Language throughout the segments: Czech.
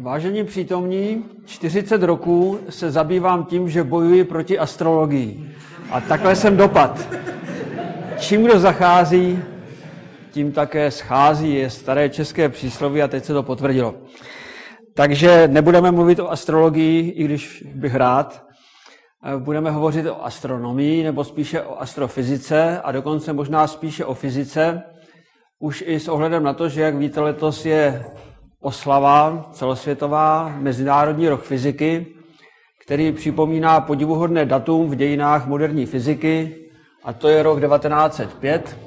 Vážení přítomní, 40 roků se zabývám tím, že bojuji proti astrologii. A takhle jsem dopad. Čím kdo zachází, tím také schází, je staré české přísloví a teď se to potvrdilo. Takže nebudeme mluvit o astrologii, i když bych rád. Budeme hovořit o astronomii, nebo spíše o astrofyzice a dokonce možná spíše o fyzice. Už i s ohledem na to, že, jak víte, letos je oslava celosvětová, Mezinárodní rok fyziky, který připomíná podivuhodné datum v dějinách moderní fyziky, a to je rok 1905,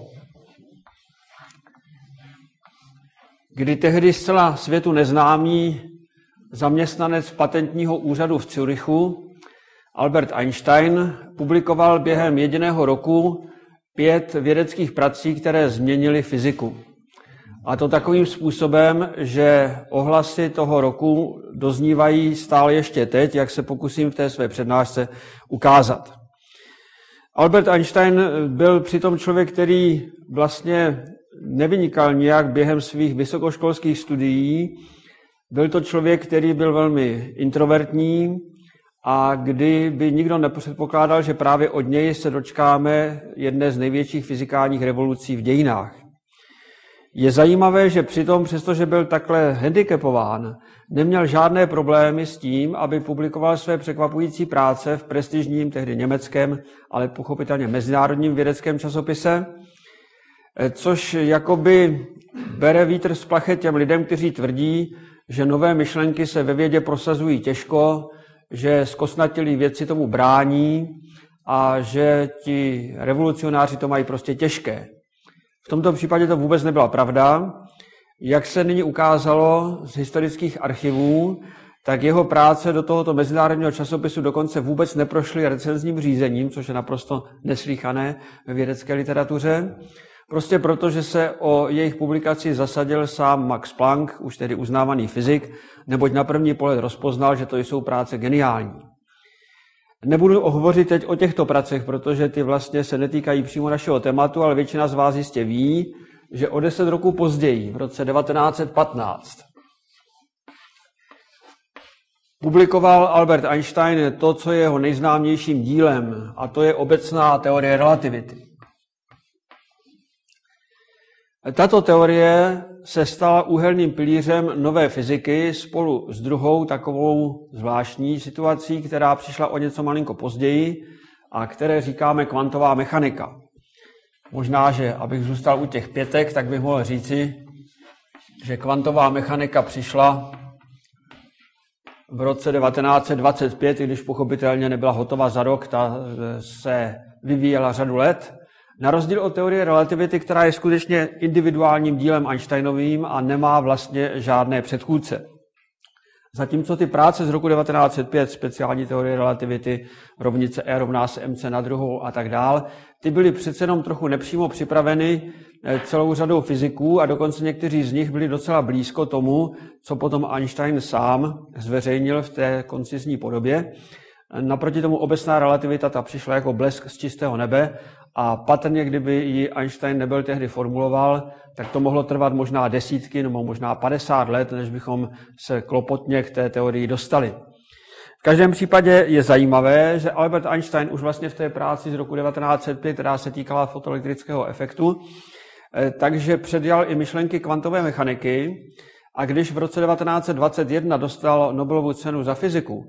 kdy tehdy zcela světu neznámý zaměstnanec patentního úřadu v Curychu, Albert Einstein, publikoval během jediného roku 5 vědeckých prací, které změnily fyziku. A to takovým způsobem, že ohlasy toho roku doznívají stále ještě teď, jak se pokusím v té své přednášce ukázat. Albert Einstein byl přitom člověk, který vlastně nevynikal nijak během svých vysokoškolských studií. Byl to člověk, který byl velmi introvertní a kdy by nikdo nepředpokládal, že právě od něj se dočkáme jedné z největších fyzikálních revolucí v dějinách. Je zajímavé, že přitom, přestože byl takhle handicapován, neměl žádné problémy s tím, aby publikoval své překvapující práce v prestižním, tehdy německém, ale pochopitelně mezinárodním vědeckém časopise, což jakoby bere vítr z plachet těm lidem, kteří tvrdí, že nové myšlenky se ve vědě prosazují těžko, že zkostnatělí vědci tomu brání a že ti revolucionáři to mají prostě těžké. V tomto případě to vůbec nebyla pravda. Jak se nyní ukázalo z historických archivů, tak jeho práce do tohoto mezinárodního časopisu dokonce vůbec neprošly recenzním řízením, což je naprosto neslýchané ve vědecké literatuře. Prostě proto, že se o jejich publikaci zasadil sám Max Planck, už tedy uznávaný fyzik, neboť na první pohled rozpoznal, že to jsou práce geniální. Nebudu hovořit teď o těchto pracech, protože ty vlastně se netýkají přímo našeho tématu, ale většina z vás jistě ví, že o 10 roků později, v roce 1915, publikoval Albert Einstein to, co je jeho nejznámějším dílem, a to je obecná teorie relativity. Tato teorie se stala úhelným pilířem nové fyziky spolu s druhou takovou zvláštní situací, která přišla o něco malinko později a které říkáme kvantová mechanika. Možná, že abych zůstal u těch 5, tak bych mohl říci, že kvantová mechanika přišla v roce 1925, když pochopitelně nebyla hotová za rok, ta se vyvíjela řadu let. Na rozdíl od teorie relativity, která je skutečně individuálním dílem Einsteinovým a nemá vlastně žádné předchůdce. Zatímco ty práce z roku 1905, speciální teorie relativity, rovnice E rovná se mc na druhou a tak dál, ty byly přece jenom trochu nepřímo připraveny celou řadou fyziků a dokonce někteří z nich byli docela blízko tomu, co potom Einstein sám zveřejnil v té koncizní podobě. Naproti tomu obecná relativita ta přišla jako blesk z čistého nebe a patrně, kdyby ji Einstein nebyl tehdy formuloval, tak to mohlo trvat možná desítky nebo možná 50 let, než bychom se klopotně k té teorii dostali. V každém případě je zajímavé, že Albert Einstein už vlastně v té práci z roku 1905, která se týkala fotoelektrického efektu, takže předjal i myšlenky kvantové mechaniky a když v roce 1921 dostal Nobelovu cenu za fyziku,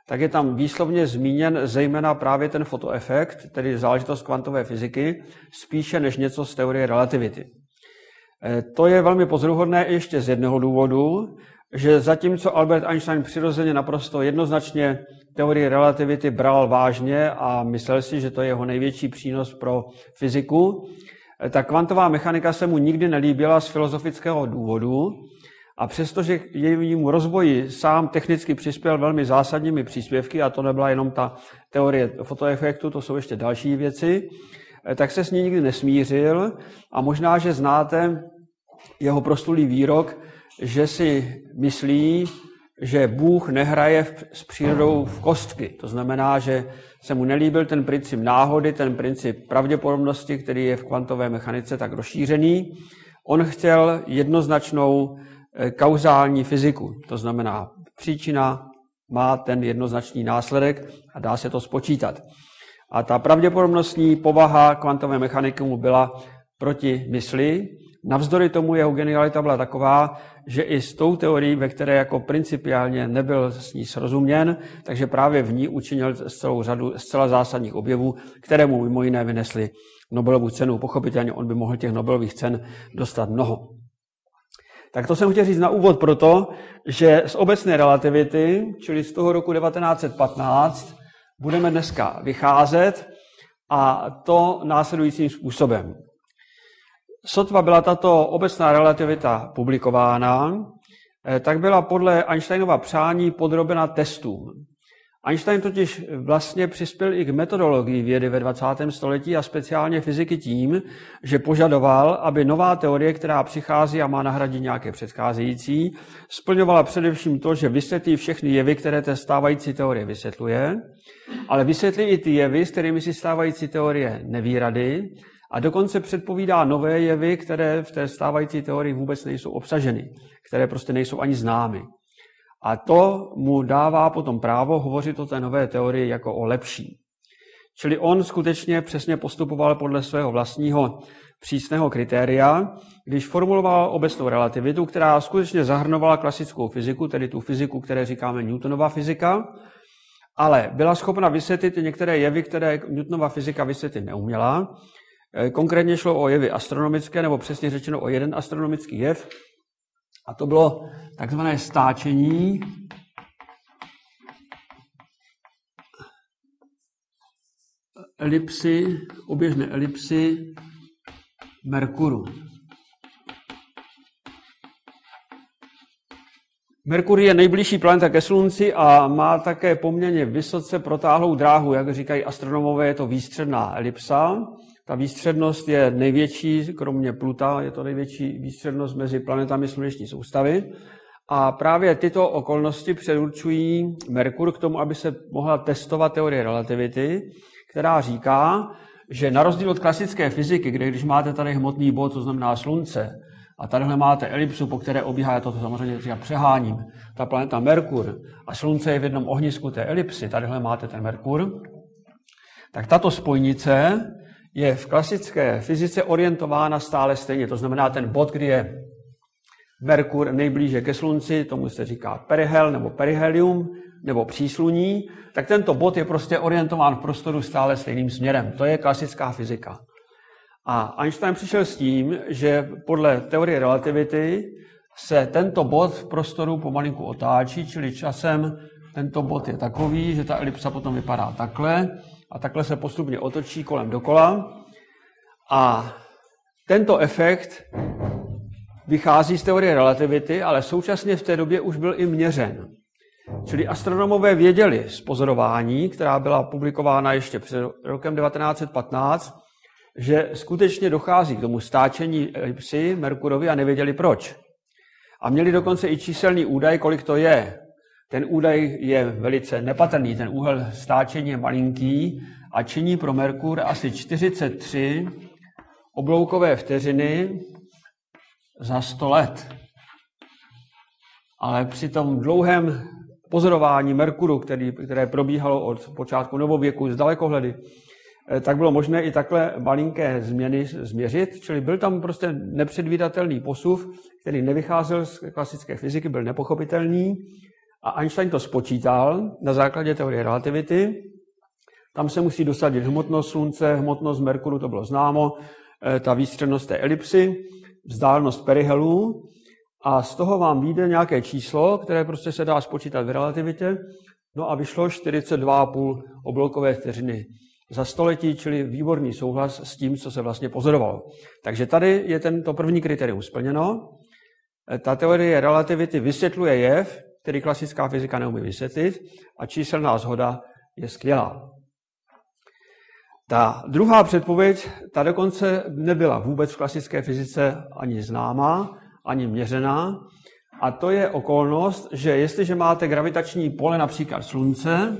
tak je tam výslovně zmíněn zejména právě ten fotoefekt, tedy záležitost kvantové fyziky, spíše než něco z teorie relativity. To je velmi pozoruhodné ještě z jednoho důvodu, že zatímco Albert Einstein přirozeně naprosto jednoznačně teorii relativity bral vážně a myslel si, že to je jeho největší přínos pro fyziku, ta kvantová mechanika se mu nikdy nelíbila z filozofického důvodu, a přestože jejímu rozvoji sám technicky přispěl velmi zásadními příspěvky, a to nebyla jenom ta teorie fotoefektu, to jsou ještě další věci, tak se s ní nikdy nesmířil a možná, že znáte jeho proslulý výrok, že si myslí, že Bůh nehraje s přírodou v kostky. To znamená, že se mu nelíbil ten princip náhody, ten princip pravděpodobnosti, který je v kvantové mechanice tak rozšířený. On chtěl jednoznačnou kauzální fyziku. To znamená, příčina má ten jednoznačný následek a dá se to spočítat. A ta pravděpodobnostní povaha kvantové mechaniky mu byla proti mysli. Navzdory tomu jeho genialita byla taková, že i s tou teorií, ve které jako principiálně nebyl s ní srozuměn, takže právě v ní učinil celou řadu zcela zásadních objevů, které mu mimo jiné vynesly Nobelovu cenu. Pochopitelně on by mohl těch Nobelových cen dostat mnoho. Tak to jsem chtěl říct na úvod proto, že z obecné relativity, čili z toho roku 1915, budeme dneska vycházet a to následujícím způsobem. Sotva byla tato obecná relativita publikována, tak byla podle Einsteinova přání podrobena testům. Einstein totiž vlastně přispěl i k metodologii vědy ve 20. století a speciálně fyziky tím, že požadoval, aby nová teorie, která přichází a má nahradit nějaké předcházející, splňovala především to, že vysvětlí všechny jevy, které té stávající teorie vysvětluje, ale vysvětlí i ty jevy, s kterými si stávající teorie neví rady, a dokonce předpovídá nové jevy, které v té stávající teorii vůbec nejsou obsaženy, které prostě nejsou ani známy. A to mu dává potom právo hovořit o té nové teorii jako o lepší. Čili on skutečně přesně postupoval podle svého vlastního přísného kritéria, když formuloval obecnou relativitu, která skutečně zahrnovala klasickou fyziku, tedy tu fyziku, které říkáme Newtonova fyzika, ale byla schopna vysvětlit některé jevy, které Newtonova fyzika vysvětlit neuměla. Konkrétně šlo o jevy astronomické, nebo přesně řečeno o jeden astronomický jev, a to bylo takzvané stáčení elipsy, oběžné elipsy Merkuru. Merkur je nejbližší planeta ke Slunci a má také poměrně vysoce protáhlou dráhu, jak říkají astronomové, je to výstředná elipsa. Ta výstřednost je největší, kromě Pluta, je to největší výstřednost mezi planetami sluneční soustavy. A právě tyto okolnosti předurčují Merkur k tomu, aby se mohla testovat teorie relativity, která říká, že na rozdíl od klasické fyziky, kde když máte tady hmotný bod, to znamená Slunce, a tadyhle máte elipsu, po které obíhá, to samozřejmě přeháním, ta planeta Merkur, a Slunce je v jednom ohnisku té elipsy, tadyhle máte ten Merkur, tak tato spojnice je v klasické fyzice orientována stále stejně. To znamená, ten bod, kdy je Merkur nejblíže ke Slunci, tomu se říká perihel nebo perihelium, nebo přísluní, tak tento bod je prostě orientován v prostoru stále stejným směrem. To je klasická fyzika. A Einstein přišel s tím, že podle teorie relativity se tento bod v prostoru pomalinku otáčí, čili časem tento bod je takový, že ta elipsa potom vypadá takhle a takhle se postupně otočí kolem dokola. A tento efekt vychází z teorie relativity, ale současně v té době už byl i měřen. Čili astronomové věděli z pozorování, která byla publikována ještě před rokem 1915, že skutečně dochází k tomu stáčení elipsy Merkurovi a nevěděli proč. A měli dokonce i číselný údaj, kolik to je. Ten údaj je velice nepatrný, ten úhel stáčení je malinký a činí pro Merkur asi 43 obloukové vteřiny za 100 let. Ale při tom dlouhém pozorování Merkuru, které probíhalo od počátku novověku z dalekohledy, tak bylo možné i takhle malinké změny změřit, čili byl tam prostě nepředvídatelný posuv, který nevycházel z klasické fyziky, byl nepochopitelný a Einstein to spočítal na základě teorie relativity. Tam se musí dosadit hmotnost Slunce, hmotnost Merkuru, to bylo známo, ta výstřednost té elipsy, vzdálenost perihelu a z toho vám vyjde nějaké číslo, které prostě se dá spočítat v relativitě, no a vyšlo 42,5 obloukové vteřiny za století, čili výborný souhlas s tím, co se vlastně pozorovalo. Takže tady je to první kritérium splněno. Ta teorie relativity vysvětluje jev, který klasická fyzika neumí vysvětlit, a číselná shoda je skvělá. Ta druhá předpověď, ta dokonce nebyla vůbec v klasické fyzice ani známá, ani měřená, a to je okolnost, že jestliže máte gravitační pole například Slunce,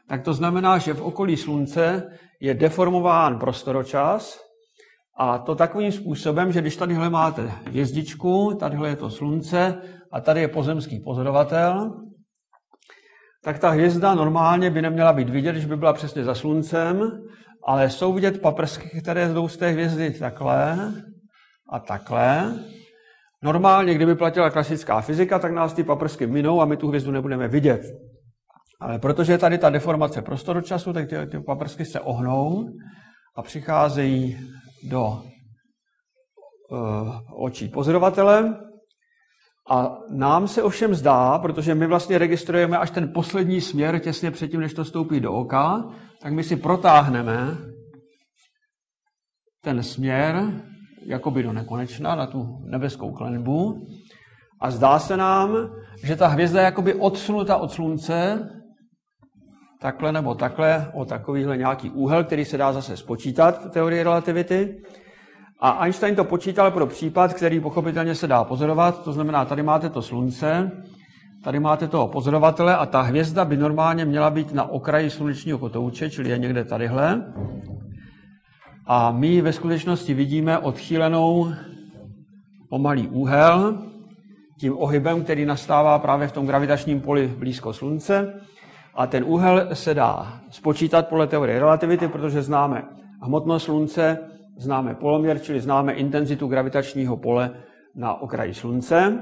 tak to znamená, že v okolí Slunce je deformován prostoročas A to takovým způsobem, že když tadyhle máte hvězdičku, tadyhle je to slunce a tady je pozemský pozorovatel, tak ta hvězda normálně by neměla být vidět, když by byla přesně za sluncem, ale jsou vidět paprsky, které jdou z té hvězdy takhle a takhle. Normálně, kdyby platila klasická fyzika, tak nás ty paprsky minou a my tu hvězdu nebudeme vidět. Ale protože je tady ta deformace prostoru času, tak ty paprsky se ohnou a přicházejí do očí pozorovatele. A nám se ovšem zdá, protože my vlastně registrujeme až ten poslední směr těsně předtím, než to vstoupí do oka, tak my si protáhneme ten směr jakoby do nekonečna na tu nebeskou klenbu a zdá se nám, že ta hvězda je jakoby odsunuta od slunce takhle nebo takhle o takovýhle nějaký úhel, který se dá zase spočítat v teorii relativity. A Einstein to počítal pro případ, který pochopitelně se dá pozorovat, to znamená, tady máte to slunce, tady máte toho pozorovatele a ta hvězda by normálně měla být na okraji slunečního kotouče, čili je někde tadyhle. A my ve skutečnosti vidíme odchýlenou o malý úhel tím ohybem, který nastává právě v tom gravitačním poli blízko slunce. A ten úhel se dá spočítat podle teorie relativity, protože známe hmotnost slunce, známe poloměr, čili známe intenzitu gravitačního pole na okraji slunce.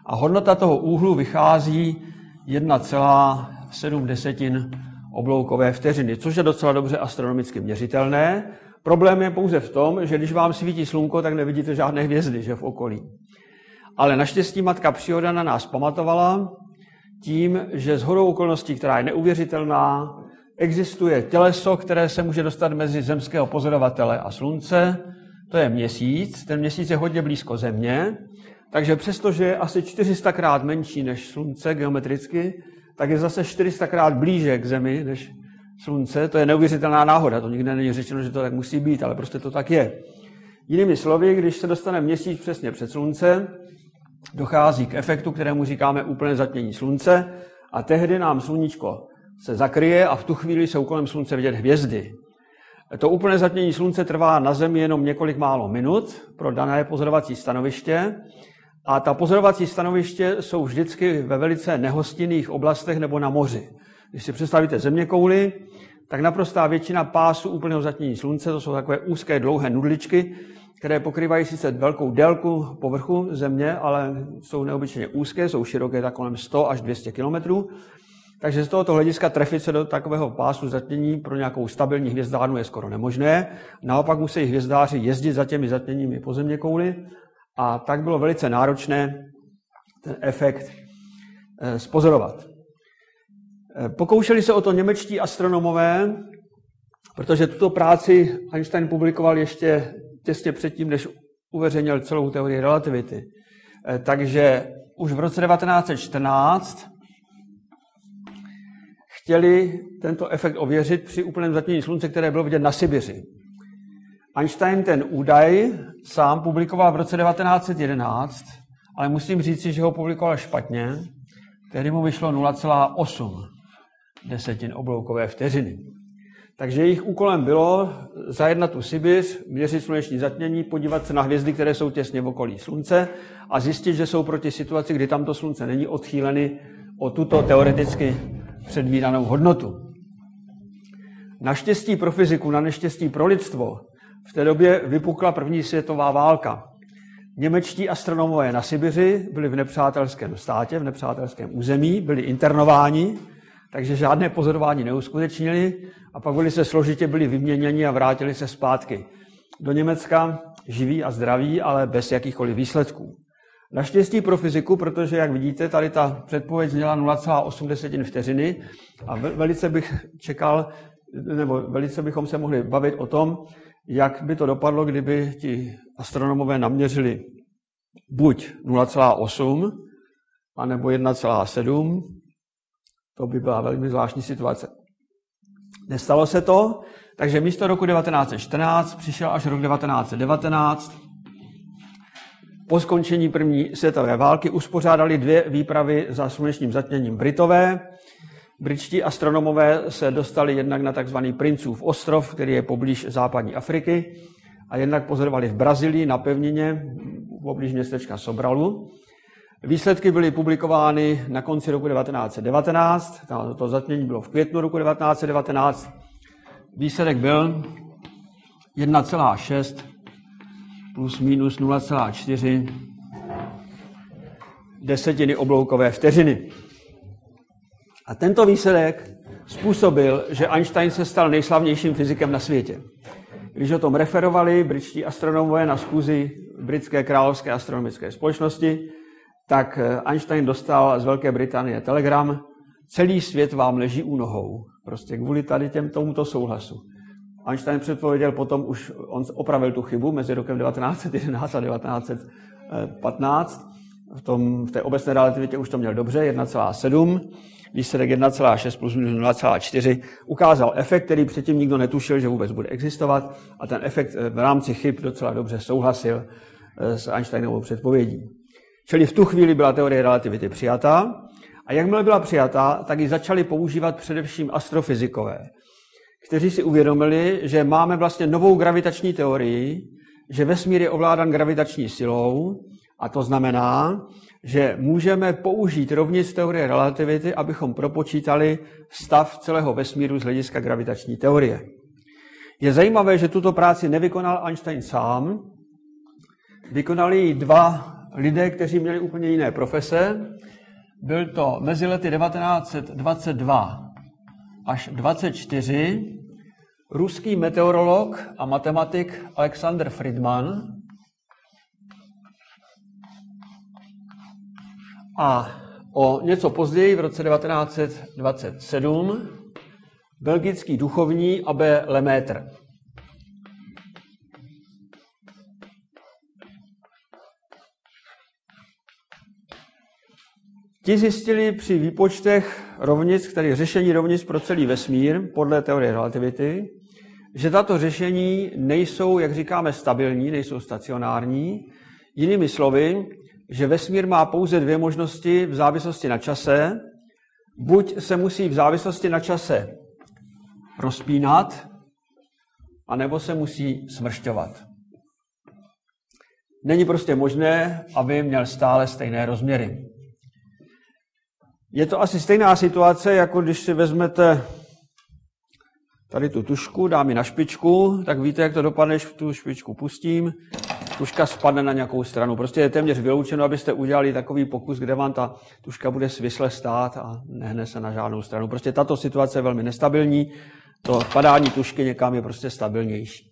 A hodnota toho úhlu vychází 1,7 obloukové vteřiny, což je docela dobře astronomicky měřitelné. Problém je pouze v tom, že když vám svítí slunko, tak nevidíte žádné hvězdy, že v okolí. Ale naštěstí matka příroda na nás pamatovala tím, že shodou okolností, která je neuvěřitelná, existuje těleso, které se může dostat mezi zemského pozorovatele a slunce. To je měsíc. Ten měsíc je hodně blízko Země, takže přestože je asi 400krát menší než slunce geometricky, tak je zase 400krát blíže k Zemi než slunce. To je neuvěřitelná náhoda, to nikde není řečeno, že to tak musí být, ale prostě to tak je. Jinými slovy, když se dostane měsíc přesně před slunce, dochází k efektu, kterému říkáme úplné zatmění slunce a tehdy nám sluníčko se zakryje a v tu chvíli jsou kolem slunce vidět hvězdy. To úplné zatmění slunce trvá na Zemi jenom několik málo minut pro dané pozorovací stanoviště a ta pozorovací stanoviště jsou vždycky ve velice nehostinných oblastech nebo na moři. Když si představíte zeměkouli, tak naprostá většina pásů úplného zatmění slunce, to jsou takové úzké dlouhé nudličky, které pokrývají sice velkou délku povrchu Země, ale jsou neobyčejně úzké, jsou široké tak kolem 100 až 200 kilometrů. Takže z tohoto hlediska trefit se do takového pásu zatmění pro nějakou stabilní hvězdárnu je skoro nemožné. Naopak musí hvězdáři jezdit za těmi zatměními po zeměkouli a tak bylo velice náročné ten efekt zpozorovat. Pokoušeli se o to němečtí astronomové, protože tuto práci Einstein publikoval ještě těsně předtím, než uveřejnil celou teorii relativity. Takže už v roce 1914 chtěli tento efekt ověřit při úplném zatmění slunce, které bylo vidět na Sibiři. Einstein ten údaj sám publikoval v roce 1911, ale musím říci, že ho publikoval špatně. Tehdy mu vyšlo 0,8 obloukové vteřiny. Takže jejich úkolem bylo zajet na tu Sibiř, měřit sluneční zatmění, podívat se na hvězdy, které jsou těsně v okolí slunce a zjistit, že jsou proti situaci, kdy tamto slunce není, odchýleny o tuto teoreticky předvídanou hodnotu. Naštěstí pro fyziku, na neštěstí pro lidstvo, v té době vypukla první světová válka. Němečtí astronomové na Sibiři byli v nepřátelském státě, v nepřátelském území, byli internováni, takže žádné pozorování neuskutečnili a pak velice složitě byli vyměněni a vrátili se zpátky do Německa živí a zdraví, ale bez jakýchkoliv výsledků. Naštěstí pro fyziku, protože, jak vidíte, tady ta předpověď zněla 0,8 vteřiny a velice bych čekal, nebo velice bychom se mohli bavit o tom, jak by to dopadlo, kdyby ti astronomové naměřili buď 0,8, anebo 1,7. To by byla velmi zvláštní situace. Nestalo se to, takže místo roku 1914 přišel až rok 1919. Po skončení první světové války uspořádali 2 výpravy za slunečním zatměním Britové. Britští astronomové se dostali jednak na tzv. Princův ostrov, který je poblíž západní Afriky, a jednak pozorovali v Brazílii na pevnině poblíž městečka Sobralu. Výsledky byly publikovány na konci roku 1919, to zatmění bylo v květnu roku 1919. Výsledek byl 1,6 plus minus 0,4 desetiny obloukové vteřiny. A tento výsledek způsobil, že Einstein se stal nejslavnějším fyzikem na světě. Když o tom referovali britští astronomové na schůzi Britské královské astronomické společnosti, tak Einstein dostal z Velké Británie telegram: celý svět vám leží u nohou. Prostě kvůli tady tomuto souhlasu. Einstein předpověděl potom, už on opravil tu chybu mezi rokem 1911 a 1915. V té obecné relativitě už to měl dobře, 1,7. Výsledek 1,6 plus minus 0,4 ukázal efekt, který předtím nikdo netušil, že vůbec bude existovat, a ten efekt v rámci chyb docela dobře souhlasil s Einsteinovou předpovědí. Čili v tu chvíli byla teorie relativity přijatá, a jakmile byla přijatá, tak ji začali používat především astrofyzikové, kteří si uvědomili, že máme vlastně novou gravitační teorii, že vesmír je ovládán gravitační silou, a to znamená, že můžeme použít rovnic teorie relativity, abychom propočítali stav celého vesmíru z hlediska gravitační teorie. Je zajímavé, že tuto práci nevykonal Einstein sám, vykonali ji dva lidé, kteří měli úplně jiné profese. Byl to mezi lety 1922 až 1924 ruský meteorolog a matematik Alexander Friedman a o něco později, v roce 1927, belgický duchovní Abbe Lemaitre. Ti zjistili při výpočtech rovnic, tedy řešení rovnic pro celý vesmír podle teorie relativity, že tato řešení nejsou, jak říkáme, stabilní, nejsou stacionární. Jinými slovy, že vesmír má pouze dvě možnosti v závislosti na čase. Buď se musí v závislosti na čase rozpínat, anebo se musí smršťovat. Není prostě možné, aby měl stále stejné rozměry. Je to asi stejná situace, jako když si vezmete tady tu tužku, dám ji na špičku, tak víte, jak to dopadne, když tu špičku pustím. Tužka spadne na nějakou stranu. Prostě je téměř vyloučeno, abyste udělali takový pokus, kde vám ta tužka bude svisle stát a nehne se na žádnou stranu. Prostě tato situace je velmi nestabilní. To padání tužky někam je prostě stabilnější.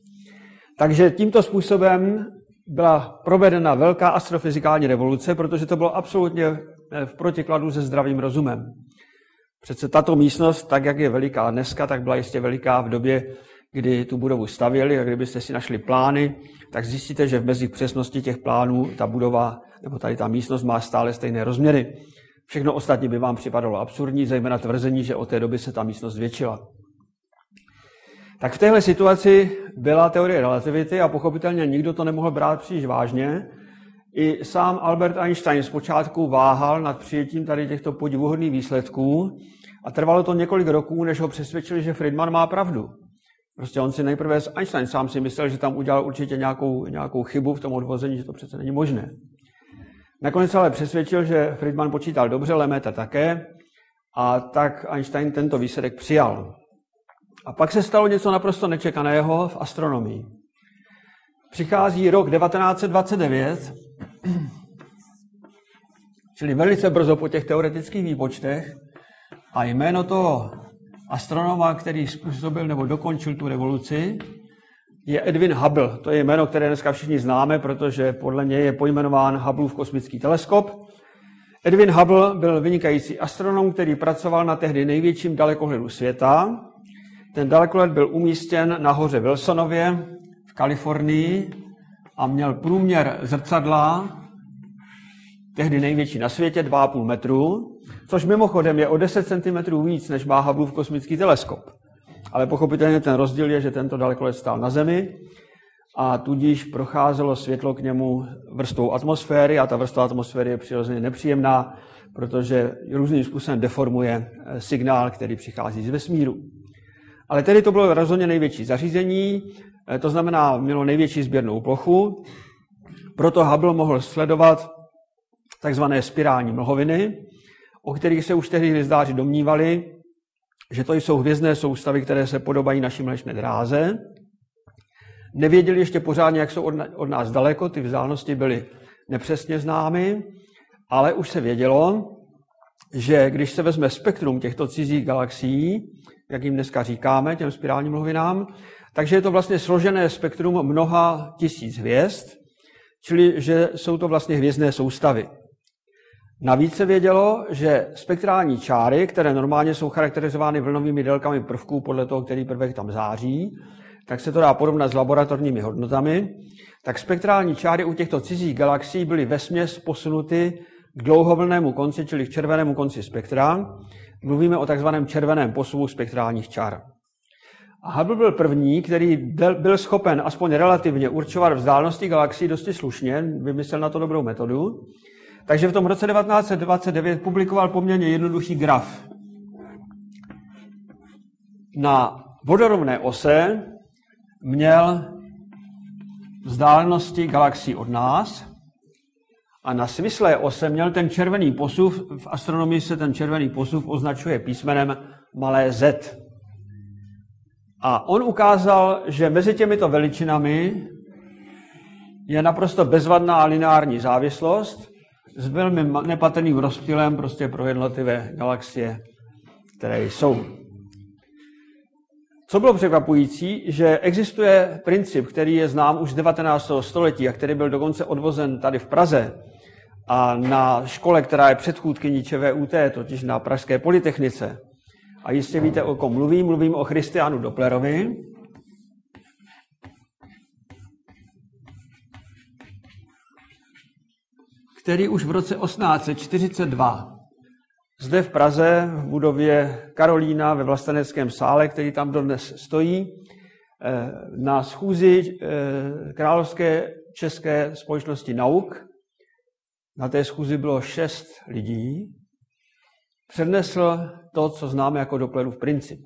Takže tímto způsobem byla provedena velká astrofyzikální revoluce, protože to bylo absolutně v protikladu se zdravým rozumem. Přece tato místnost, tak jak je veliká dneska, tak byla jistě veliká v době, kdy tu budovu stavěli, a kdybyste si našli plány, tak zjistíte, že v mezích přesnosti těch plánů ta budova, nebo tady ta místnost má stále stejné rozměry. Všechno ostatní by vám připadalo absurdní, zejména tvrzení, že od té doby se ta místnost zvětšila. Tak v téhle situaci byla teorie relativity a pochopitelně nikdo to nemohl brát příliš vážně. I sám Albert Einstein zpočátku váhal nad přijetím tady těchto podivuhodných výsledků a trvalo to několik roků, než ho přesvědčili, že Friedman má pravdu. Prostě on si nejprve, Einstein sám si myslel, že tam udělal určitě nějakou chybu v tom odvození, že to přece není možné. Nakonec ale přesvědčil, že Friedman počítal dobře, Lemaitre také, a tak Einstein tento výsledek přijal. A pak se stalo něco naprosto nečekaného v astronomii. Přichází rok 1929, čili velice brzo po těch teoretických výpočtech, a jméno toho astronoma, který způsobil nebo dokončil tu revoluci, je Edwin Hubble. To je jméno, které dneska všichni známe, protože podle něj je pojmenován Hubbleův kosmický teleskop. Edwin Hubble byl vynikající astronom, který pracoval na tehdy největším dalekohledu světa. Ten dalekohled byl umístěn na hoře Wilsonově v Kalifornii a měl průměr zrcadla, tehdy největší na světě, 2,5 metru, což mimochodem je o 10 cm víc, než má Hubbleův kosmický teleskop. Ale pochopitelně ten rozdíl je, že tento dalekohled stál na Zemi a tudíž procházelo světlo k němu vrstvou atmosféry a ta vrstva atmosféry je přirozeně nepříjemná, protože různým způsobem deformuje signál, který přichází z vesmíru. ale tedy to bylo rozhodně největší zařízení, to znamená, mělo největší sběrnou plochu, proto Hubble mohl sledovat takzvané spirální mlhoviny, o kterých se už tehdy hvězdáři domnívali, že to jsou hvězdné soustavy, které se podobají naší Mlečné dráze. Nevěděli ještě pořádně, jak jsou od nás daleko, ty vzdálenosti byly nepřesně známy, ale už se vědělo, že když se vezme spektrum těchto cizích galaxií, jak jim dneska říkáme, těm spirálním mlhovinám, takže je to vlastně složené spektrum mnoha tisíc hvězd, čili že jsou to vlastně hvězdné soustavy. Navíc se vědělo, že spektrální čáry, které normálně jsou charakterizovány vlnovými délkami prvků podle toho, který prvek tam září, tak se to dá porovnat s laboratorními hodnotami, tak spektrální čáry u těchto cizích galaxií byly vesměs posunuty k dlouhovlnnému konci, čili k červenému konci spektra. Mluvíme o takzvaném červeném posuvu spektrálních čar. A Hubble byl první, který byl schopen aspoň relativně určovat vzdálenosti galaxií dosti slušně, vymyslel na to dobrou metodu. Takže v tom roce 1929 publikoval poměrně jednoduchý graf. Na vodorovné ose měl vzdálenosti galaxií od nás a na svislé ose měl ten červený posuv, v astronomii se ten červený posuv označuje písmenem malé z. A on ukázal, že mezi těmito veličinami je naprosto bezvadná lineární závislost s velmi nepatrným rozptylem prostě pro jednotlivé galaxie, které jsou. Co bylo překvapující, že existuje princip, který je znám už z 19. století a který byl dokonce odvozen tady v Praze a na škole, která je předchůdkyní ČVUT, totiž na Pražské polytechnice. A jistě víte, o kom mluvím o Christianu Dopplerovi, který už v roce 1842 zde v Praze, v budově Karolína ve Vlasteneckém sále, který tam dodnes stojí, na schůzi Královské české společnosti nauk, na té schůzi bylo 6 lidí, přednesl to, co známe jako Dopplerův princip.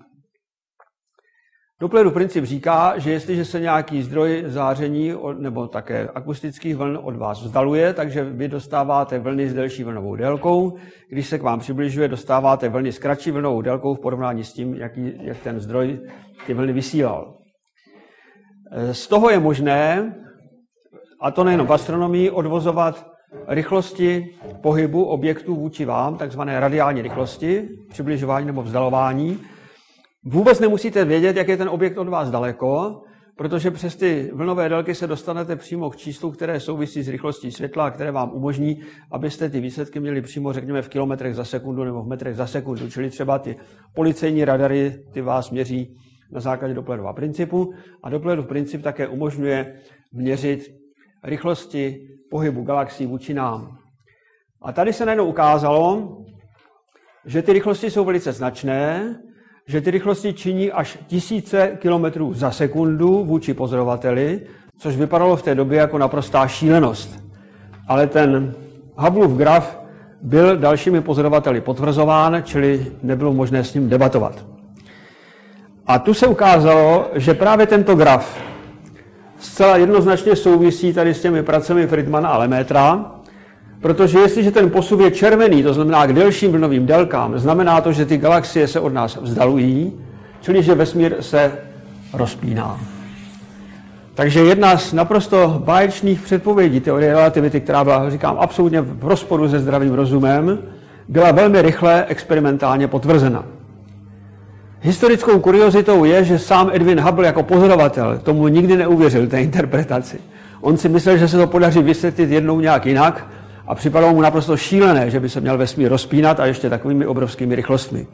Dopplerův princip říká, že jestliže se nějaký zdroj záření nebo také akustických vln od vás vzdaluje, takže vy dostáváte vlny s delší vlnovou délkou. Když se k vám přibližuje, dostáváte vlny s kratší vlnovou délkou v porovnání s tím, jak ten zdroj ty vlny vysílal. Z toho je možné, a to nejen v astronomii, odvozovat rychlosti pohybu objektů vůči vám, takzvané radiální rychlosti, přibližování nebo vzdalování. Vůbec nemusíte vědět, jak je ten objekt od vás daleko, protože přes ty vlnové délky se dostanete přímo k číslu, které souvisí s rychlostí světla a které vám umožní, abyste ty výsledky měli přímo, řekněme, v kilometrech za sekundu nebo v metrech za sekundu. Čili třeba ty policejní radary, ty vás měří na základě Dopplerova principu a Dopplerův princip také umožňuje měřit rychlosti pohybu galaxií vůči nám. A tady se najednou ukázalo, že ty rychlosti jsou velice značné, že ty rychlosti činí až 1000 kilometrů za sekundu vůči pozorovateli, což vypadalo v té době jako naprostá šílenost. Ale ten Hubbleův graf byl dalšími pozorovateli potvrzován, čili nebylo možné s ním debatovat. A tu se ukázalo, že právě tento graf zcela jednoznačně souvisí tady s těmi pracemi Friedmana a Lemaîtra, protože jestliže ten posuv je červený, to znamená k delším vlnovým délkám, znamená to, že ty galaxie se od nás vzdalují, čili že vesmír se rozpíná. Takže jedna z naprosto báječných předpovědí teorie relativity, která byla, říkám, absolutně v rozporu se zdravým rozumem, byla velmi rychle experimentálně potvrzena. Historickou kuriozitou je, že sám Edwin Hubble jako pozorovatel tomu nikdy neuvěřil, té interpretaci. On si myslel, že se to podaří vysvětlit jednou nějak jinak a připadalo mu naprosto šílené, že by se měl vesmír rozpínat a ještě takovými obrovskými rychlostmi.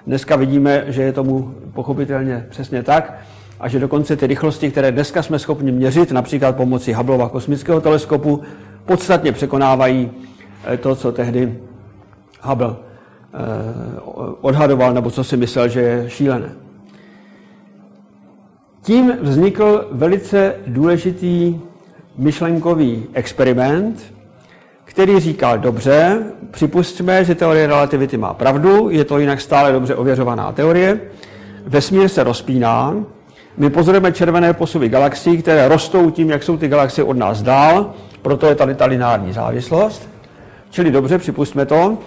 Dneska vidíme, že je tomu pochopitelně přesně tak a že dokonce ty rychlosti, které dneska jsme schopni měřit, například pomocí Hubbleova kosmického teleskopu, podstatně překonávají to, co tehdy Hubble odhadoval, nebo co si myslel, že je šílené. Tím vznikl velice důležitý myšlenkový experiment, který říkal, dobře, připustíme, že teorie relativity má pravdu, je to jinak stále dobře ověřovaná teorie, vesmír se rozpíná, my pozorujeme červené posuvy galaxií, které rostou tím, jak jsou ty galaxie od nás dál, proto je tady ta lineární závislost. Čili dobře, připustme to.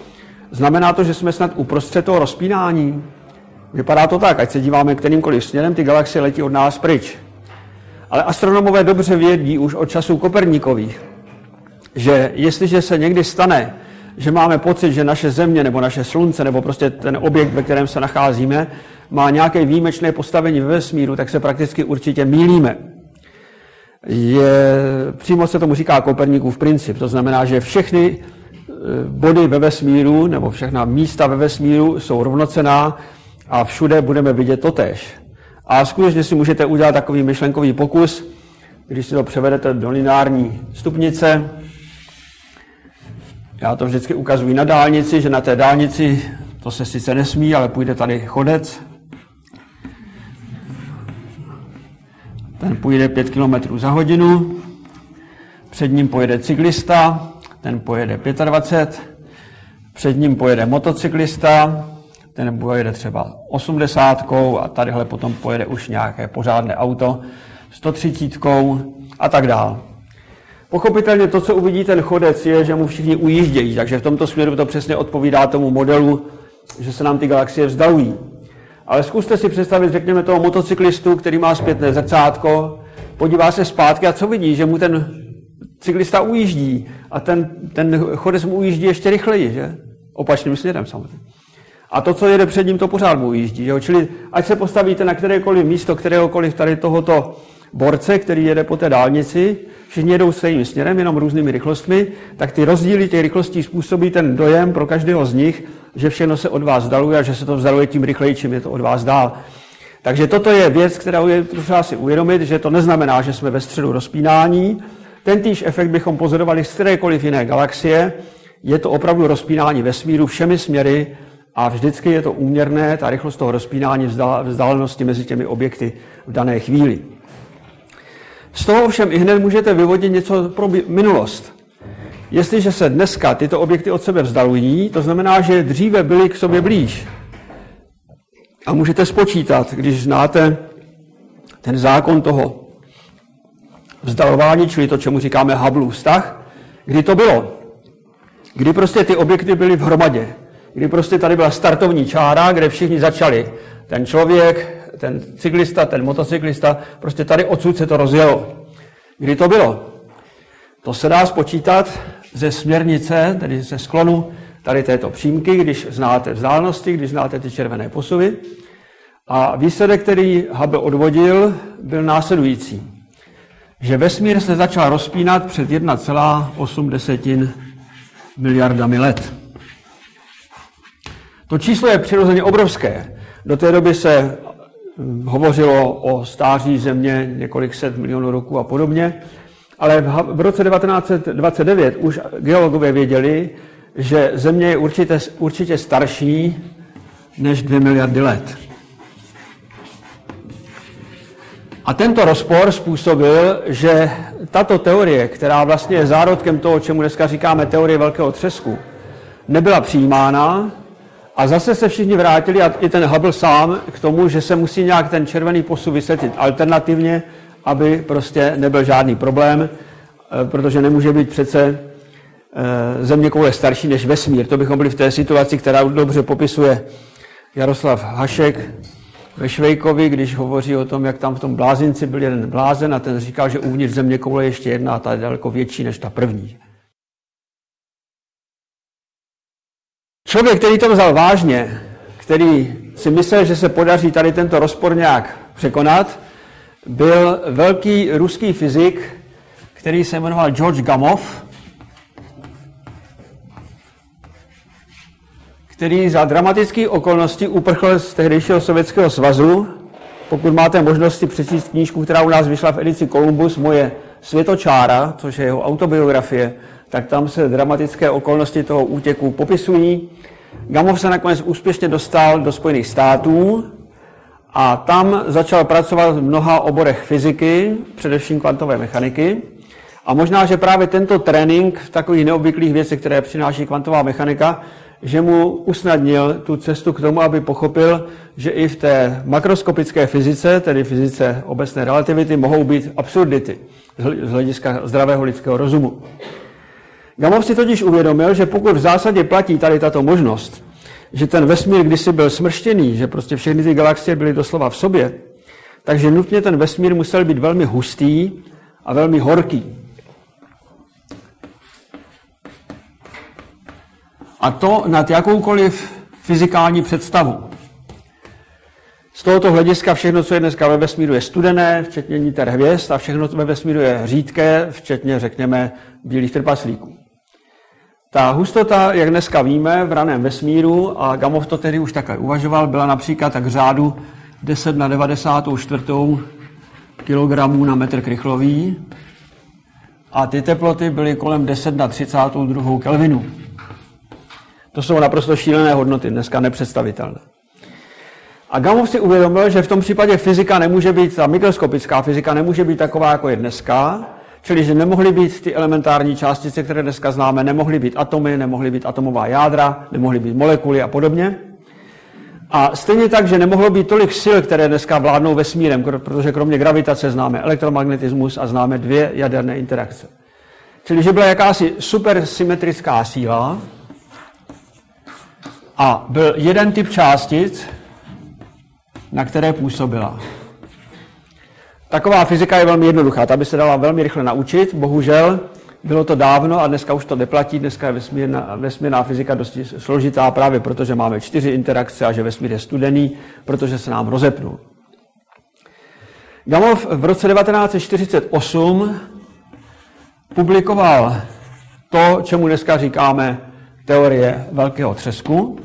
Znamená to, že jsme snad uprostřed toho rozpínání? Vypadá to tak, ať se díváme kterýmkoliv směrem, ty galaxie letí od nás pryč. Ale astronomové dobře vědí už od časů Koperníkových, že jestliže se někdy stane, že máme pocit, že naše Země nebo naše Slunce nebo prostě ten objekt, ve kterém se nacházíme, má nějaké výjimečné postavení ve vesmíru, tak se prakticky určitě mýlíme. Přímo se tomu říká Koperníkův princip, to znamená, že všechny body ve vesmíru nebo všechna místa ve vesmíru jsou rovnocenná a všude budeme vidět totéž. A skutečně si můžete udělat takový myšlenkový pokus, když si to převedete do lineární stupnice. Já to vždycky ukazuji na dálnici, že na té dálnici, to se sice nesmí, ale půjde tady chodec. Ten půjde 5 km za hodinu, před ním pojede cyklista, ten pojede 25, před ním pojede motocyklista, ten pojede třeba 80 a tadyhle potom pojede už nějaké pořádné auto 130 a tak dál. Pochopitelně to, co uvidí ten chodec, je, že mu všichni ujíždějí, takže v tomto směru to přesně odpovídá tomu modelu, že se nám ty galaxie vzdalují. Ale zkuste si představit, řekněme, toho motocyklistu, který má zpětné zrcátko, podívá se zpátky a co vidí, že mu ten cyklista ujíždí a ten chodec mu ujíždí ještě rychleji, že? Opačným směrem samozřejmě. A to, co jede před ním, to pořád mu ujíždí. Že? Čili ať se postavíte na kterékoliv místo, kteréhokoliv tady tohoto borce, který jede po té dálnici, všichni jedou stejným směrem, jenom různými rychlostmi, tak ty rozdíly těch rychlostí způsobí ten dojem pro každého z nich, že všechno se od vás vzdaluje a že se to vzdaluje tím rychleji, čím je to od vás dál. Takže toto je věc, kterou je třeba si uvědomit, že to neznamená, že jsme ve středu rozpínání. Tentýž efekt bychom pozorovali z kterékoliv jiné galaxie. Je to opravdu rozpínání vesmíru všemi směry a vždycky je to úměrné, ta rychlost toho rozpínání vzdálenosti mezi těmi objekty v dané chvíli. Z toho všem i hned můžete vyvodit něco pro minulost. Jestliže se dneska tyto objekty od sebe vzdalují, to znamená, že dříve byly k sobě blíž. A můžete spočítat, když znáte ten zákon toho vzdalování, čili to, čemu říkáme Hubbleův vztah, kdy to bylo. Kdy prostě ty objekty byly v hromadě. Kdy prostě tady byla startovní čára, kde všichni začali. Ten člověk, ten cyklista, ten motocyklista, prostě tady odsud se to rozjelo. Kdy to bylo? To se dá spočítat ze směrnice, tedy ze sklonu tady této přímky, když znáte vzdálenosti, když znáte ty červené posuvy. A výsledek, který Hubble odvodil, byl následující. Že vesmír se začal rozpínat před 1,8 miliardami let. To číslo je přirozeně obrovské. Do té doby se hovořilo o stáří Země několik set milionů roků a podobně, ale v roce 1929 už geologové věděli, že Země je určitě starší než 2 miliardy let. A tento rozpor způsobil, že tato teorie, která vlastně je zárodkem toho, čemu dneska říkáme teorie velkého třesku, nebyla přijímána a zase se všichni vrátili, a i ten Hubble sám, k tomu, že se musí nějak ten červený posuv vysvětlit alternativně, aby prostě nebyl žádný problém, protože nemůže být přece zeměkoule starší než vesmír. To bychom byli v té situaci, která dobře popisuje Jaroslav Hašek ve Švejkovi, když hovoří o tom, jak tam v tom blázinci byl jeden blázen a ten říkal, že uvnitř zeměkoule je ještě jedna a ta je daleko větší než ta první. Člověk, který to vzal vážně, který si myslel, že se podaří tady tento rozpor nějak překonat, byl velký ruský fyzik, který se jmenoval George Gamow, který za dramatických okolností uprchl z tehdejšího Sovětského svazu. Pokud máte možnosti přečíst knížku, která u nás vyšla v edici Columbus, Moje světočára, což je jeho autobiografie, tak tam se dramatické okolnosti toho útěku popisují. Gamow se nakonec úspěšně dostal do Spojených států a tam začal pracovat v mnoha oborech fyziky, především kvantové mechaniky. A možná, že právě tento trénink v takových neobvyklých věcech, které přináší kvantová mechanika, že mu usnadnil tu cestu k tomu, aby pochopil, že i v té makroskopické fyzice, tedy fyzice obecné relativity, mohou být absurdity z hlediska zdravého lidského rozumu. Gamow si totiž uvědomil, že pokud v zásadě platí tady tato možnost, že ten vesmír kdysi byl smrštěný, že prostě všechny ty galaxie byly doslova v sobě, takže nutně ten vesmír musel být velmi hustý a velmi horký. A to nad jakoukoliv fyzikální představu. Z tohoto hlediska všechno, co je dneska ve vesmíru, je studené, včetně níter hvězd, a všechno, co ve vesmíru je řídké, včetně, řekněme, bílých trpaslíků. Ta hustota, jak dneska víme, v raném vesmíru, a Gamow to tedy už také uvažoval, byla například tak řádu 10 na 94 kilogramů na metr krychlový, a ty teploty byly kolem 10 na 32 kelvinu. To jsou naprosto šílené hodnoty, dneska nepředstavitelné. A Gamow si uvědomil, že v tom případě fyzika nemůže být, ta mikroskopická fyzika nemůže být taková, jako je dneska, čili že nemohly být ty elementární částice, které dneska známe, nemohly být atomy, nemohly být atomová jádra, nemohly být molekuly a podobně. A stejně tak, že nemohlo být tolik sil, které dneska vládnou vesmírem, protože kromě gravitace známe elektromagnetismus a známe 2 jaderné interakce. Čili že byla jakási supersymetrická síla a byl jeden typ částic, na které působila. Taková fyzika je velmi jednoduchá, ta by se dala velmi rychle naučit, bohužel bylo to dávno a dneska už to neplatí, dneska je vesmírná fyzika dosti složitá právě proto, že máme 4 interakce a že vesmír je studený, protože se nám rozepnul. Gamow v roce 1948 publikoval to, čemu dneska říkáme teorie velkého třesku,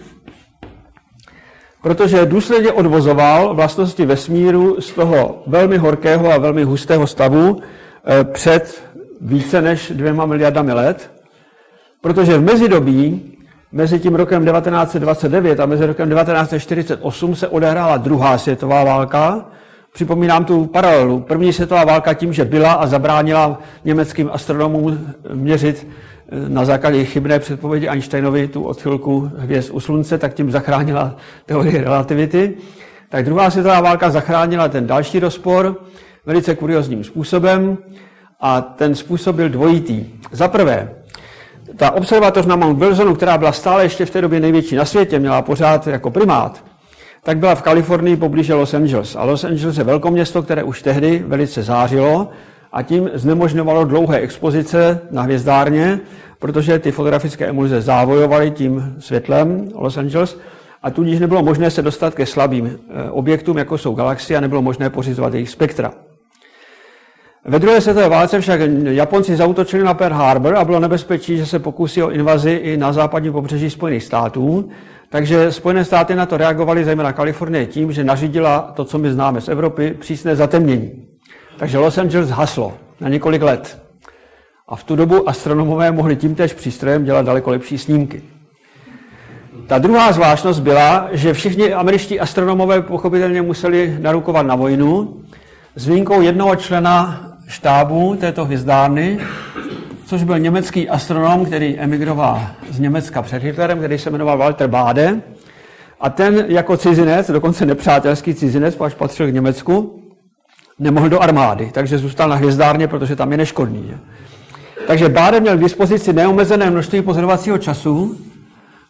protože důsledně odvozoval vlastnosti vesmíru z toho velmi horkého a velmi hustého stavu před více než 2 miliardami let, protože v mezidobí, mezi tím rokem 1929 a mezi rokem 1948 se odehrála druhá světová válka. Připomínám tu paralelu. První světová válka tím, že byla a zabránila německým astronomům měřit na základě chybné předpovědi Einsteinovi tu odchylku hvězd u slunce, tak tím zachránila teorii relativity. Tak druhá světová válka zachránila ten další rozpor velice kuriózním způsobem a ten způsob byl dvojitý. Za prvé, ta observatoř na Mount Wilsonu, která byla stále ještě v té době největší na světě, měla pořád jako primát, tak byla v Kalifornii poblíže Los Angeles. A Los Angeles je velkoměsto, které už tehdy velice zářilo a tím znemožňovalo dlouhé expozice na hvězdárně, protože ty fotografické emulze závojovaly tím světlem Los Angeles a tudíž nebylo možné se dostat ke slabým objektům, jako jsou galaxie, a nebylo možné pořizovat jejich spektra. Ve druhé světové válce však Japonci zaútočili na Pearl Harbor a bylo nebezpečí, že se pokusí o invazi i na západním pobřeží Spojených států. Takže Spojené státy na to reagovaly, zejména Kalifornie, tím, že nařídila to, co my známe z Evropy, přísné zatemnění. Takže Los Angeles haslo na několik let. A v tu dobu astronomové mohli tímtéž přístrojem dělat daleko lepší snímky. Ta druhá zvláštnost byla, že všichni američtí astronomové pochopitelně museli narukovat na vojnu, s výjimkou jednoho člena štábu této hvězdárny, což byl německý astronom, který emigroval z Německa před Hitlerem, který se jmenoval Walter Bade. A ten jako cizinec, dokonce nepřátelský cizinec, až patřil k Německu, nemohl do armády, takže zůstal na hvězdárně, protože tam je neškodný. Takže Bade měl k dispozici neomezené množství pozorovacího času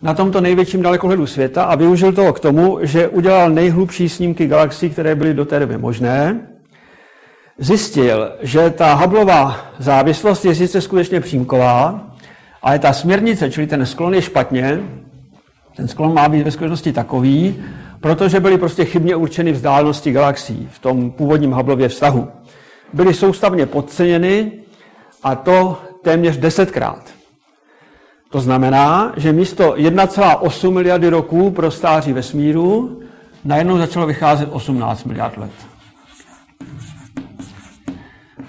na tomto největším dalekohledu světa a využil toho k tomu, že udělal nejhlubší snímky galaxií, které byly do té doby možné. Zjistil, že ta Hubbleova závislost je sice skutečně přímková, ale ta směrnice, čili ten sklon je špatně, ten sklon má být ve skutečnosti takový, protože byly prostě chybně určeny vzdálenosti galaxií v tom původním Hubbleově vztahu. Byly soustavně podceněny a to téměř 10krát. To znamená, že místo 1,8 miliardy roků pro stáří vesmíru najednou začalo vycházet 18 miliard let.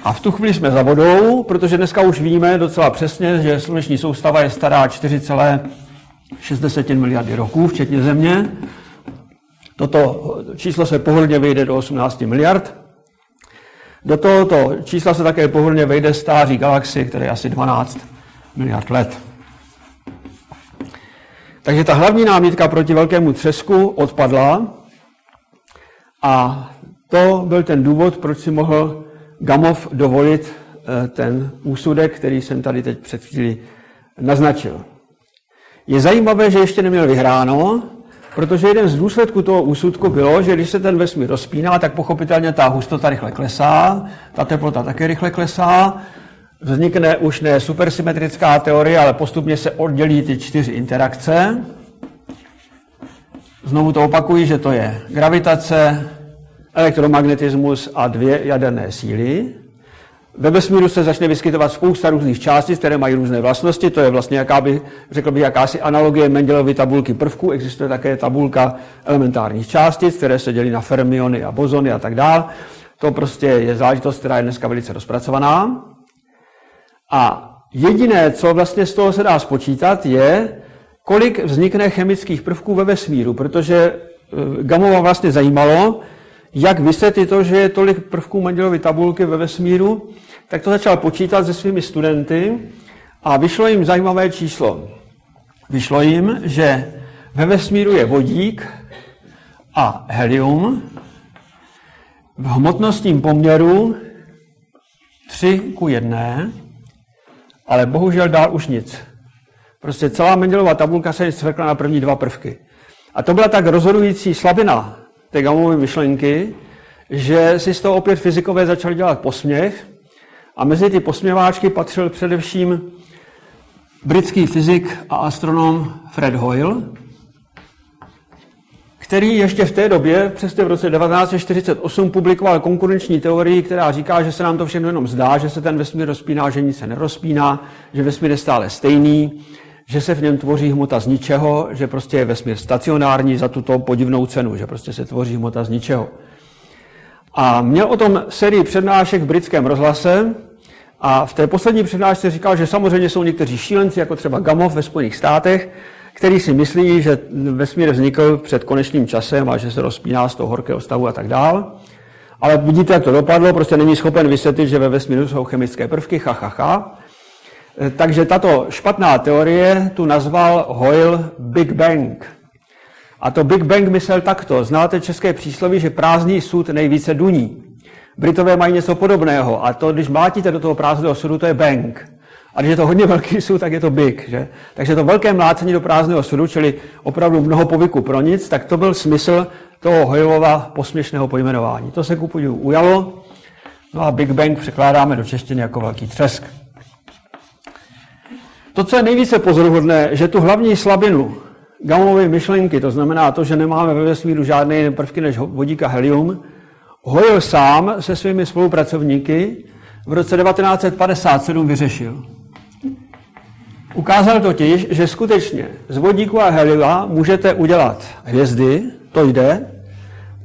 A v tu chvíli jsme za vodou, protože dneska už víme docela přesně, že sluneční soustava je stará 4,6 miliardy roků, včetně Země. Toto číslo se pohodlně vejde do 18 miliard. Do tohoto čísla se také pohodlně vejde stáří galaxie, které je asi 12 miliard let. Takže ta hlavní námitka proti velkému třesku odpadla a to byl ten důvod, proč si mohl Gamow dovolit ten úsudek, který jsem tady teď před chvílí naznačil. Je zajímavé, že ještě neměl vyhráno, protože jeden z důsledků toho úsudku bylo, že když se ten vesmír rozpíná, tak pochopitelně ta hustota rychle klesá, ta teplota také rychle klesá, vznikne už ne supersymetrická teorie, ale postupně se oddělí ty 4 interakce. Znovu to opakuji, že to je gravitace, elektromagnetismus a 2 jaderné síly. Ve vesmíru se začne vyskytovat spousta různých částic, které mají různé vlastnosti. To je vlastně, řekl bych, jakási analogie Mendelovy tabulky prvků. Existuje také tabulka elementárních částic, které se dělí na fermiony a bozony a tak dále. To prostě je záležitost, která je dneska velice rozpracovaná. A jediné, co vlastně z toho se dá spočítat, je, kolik vznikne chemických prvků ve vesmíru, protože Gamowa vlastně zajímalo, jak vysvětlit to, že je tolik prvků Mendelovy tabulky ve vesmíru, tak to začal počítat se svými studenty a vyšlo jim zajímavé číslo. Vyšlo jim, že ve vesmíru je vodík a helium v hmotnostním poměru 3:1, ale bohužel dál už nic. Prostě celá Mendelova tabulka se svrkla na první 2 prvky. A to byla tak rozhodující slabina té Gamowovy myšlenky, že si z toho opět fyzikové začali dělat posměch a mezi ty posměváčky patřil především britský fyzik a astronom Fred Hoyle, který ještě v té době, přesně v roce 1948, publikoval konkurenční teorii, která říká, že se nám to všechno jenom zdá, že se ten vesmír rozpíná, že nic se nerozpíná, že vesmír je stále stejný, že se v něm tvoří hmota z ničeho, že prostě je vesmír stacionární za tuto podivnou cenu, že prostě se tvoří hmota z ničeho. A měl o tom sérii přednášek v britském rozhlase a v té poslední přednášce říkal, že samozřejmě jsou někteří šílenci, jako třeba Gamow ve Spojených státech, který si myslí, že vesmír vznikl před konečným časem a že se rozpíná z toho horkého stavu a tak dál. Ale vidíte, jak to dopadlo, prostě není schopen vysvětlit, že ve vesmíru jsou chemické prvky, Takže tato špatná teorie tu nazval Hoyle Big Bang. A to Big Bang myslel takto. Znáte české přísloví, že prázdný sud nejvíce duní. Britové mají něco podobného a to, když mlátíte do toho prázdného sudu, to je bang. A když je to hodně velký sud, tak je to big. Že? Takže to velké mlácení do prázdného sudu, čili opravdu mnoho povyku pro nic, tak to byl smysl toho Hoylova posměšného pojmenování. To se kupodivu ujalo. No a Big Bang překládáme do češtiny jako velký třesk. To, co je nejvíce pozoruhodné, že tu hlavní slabinu Gamowovy myšlenky, to znamená to, že nemáme ve vesmíru žádné jiné prvky než vodík a helium, Hoyle sám se svými spolupracovníky v roce 1957 vyřešil. Ukázal totiž, že skutečně z vodíku a helia můžete udělat hvězdy, to jde.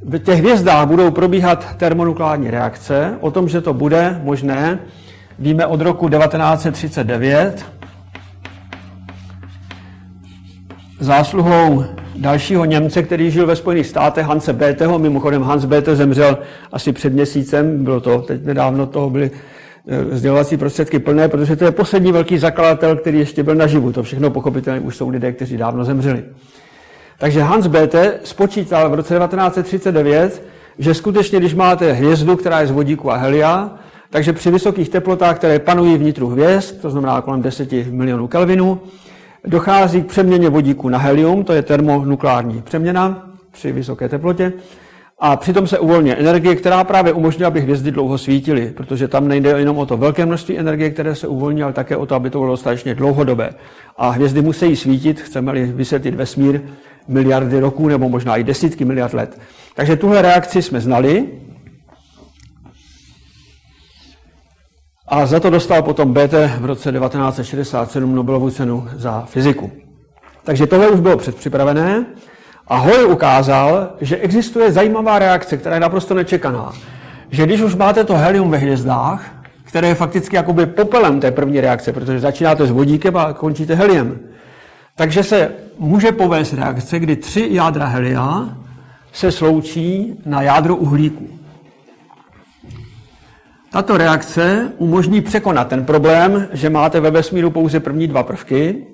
V těch hvězdách budou probíhat termonukleární reakce. O tom, že to bude možné, víme od roku 1939. Zásluhou dalšího Němce, který žil ve Spojených státech, Hanse Betheho, mimochodem Hans Bethe zemřel asi před měsícem, bylo to teď nedávno, toho byly sdělovací prostředky plné, protože to je poslední velký zakladatel, který ještě byl naživu. To všechno pochopitelně už jsou lidé, kteří dávno zemřeli. Takže Hans Bethe spočítal v roce 1939, že skutečně, když máte hvězdu, která je z vodíku a helia, takže při vysokých teplotách, které panují vnitru hvězd, to znamená kolem 10 milionů Kelvinů, dochází k přeměně vodíku na helium, to je termonukleární přeměna při vysoké teplotě, a přitom se uvolňuje energie, která právě umožňuje, aby hvězdy dlouho svítily, protože tam nejde jenom o to velké množství energie, které se uvolní, ale také o to, aby to bylo dostatečně dlouhodobé. A hvězdy musí svítit, chceme-li vysvětlit vesmír, miliardy roků nebo možná i desítky miliard let. Takže tuhle reakci jsme znali a za to dostal potom Bethe v roce 1967 Nobelovu cenu za fyziku. Takže tohle už bylo předpřipravené a Hoyle ukázal, že existuje zajímavá reakce, která je naprosto nečekaná. Že když už máte to helium ve hvězdách, které je fakticky jakoby popelem té první reakce, protože začínáte s vodíkem a končíte heliem, takže se může povést reakce, kdy 3 jádra helia se sloučí na jádro uhlíku. Tato reakce umožní překonat ten problém, že máte ve vesmíru pouze první 2 prvky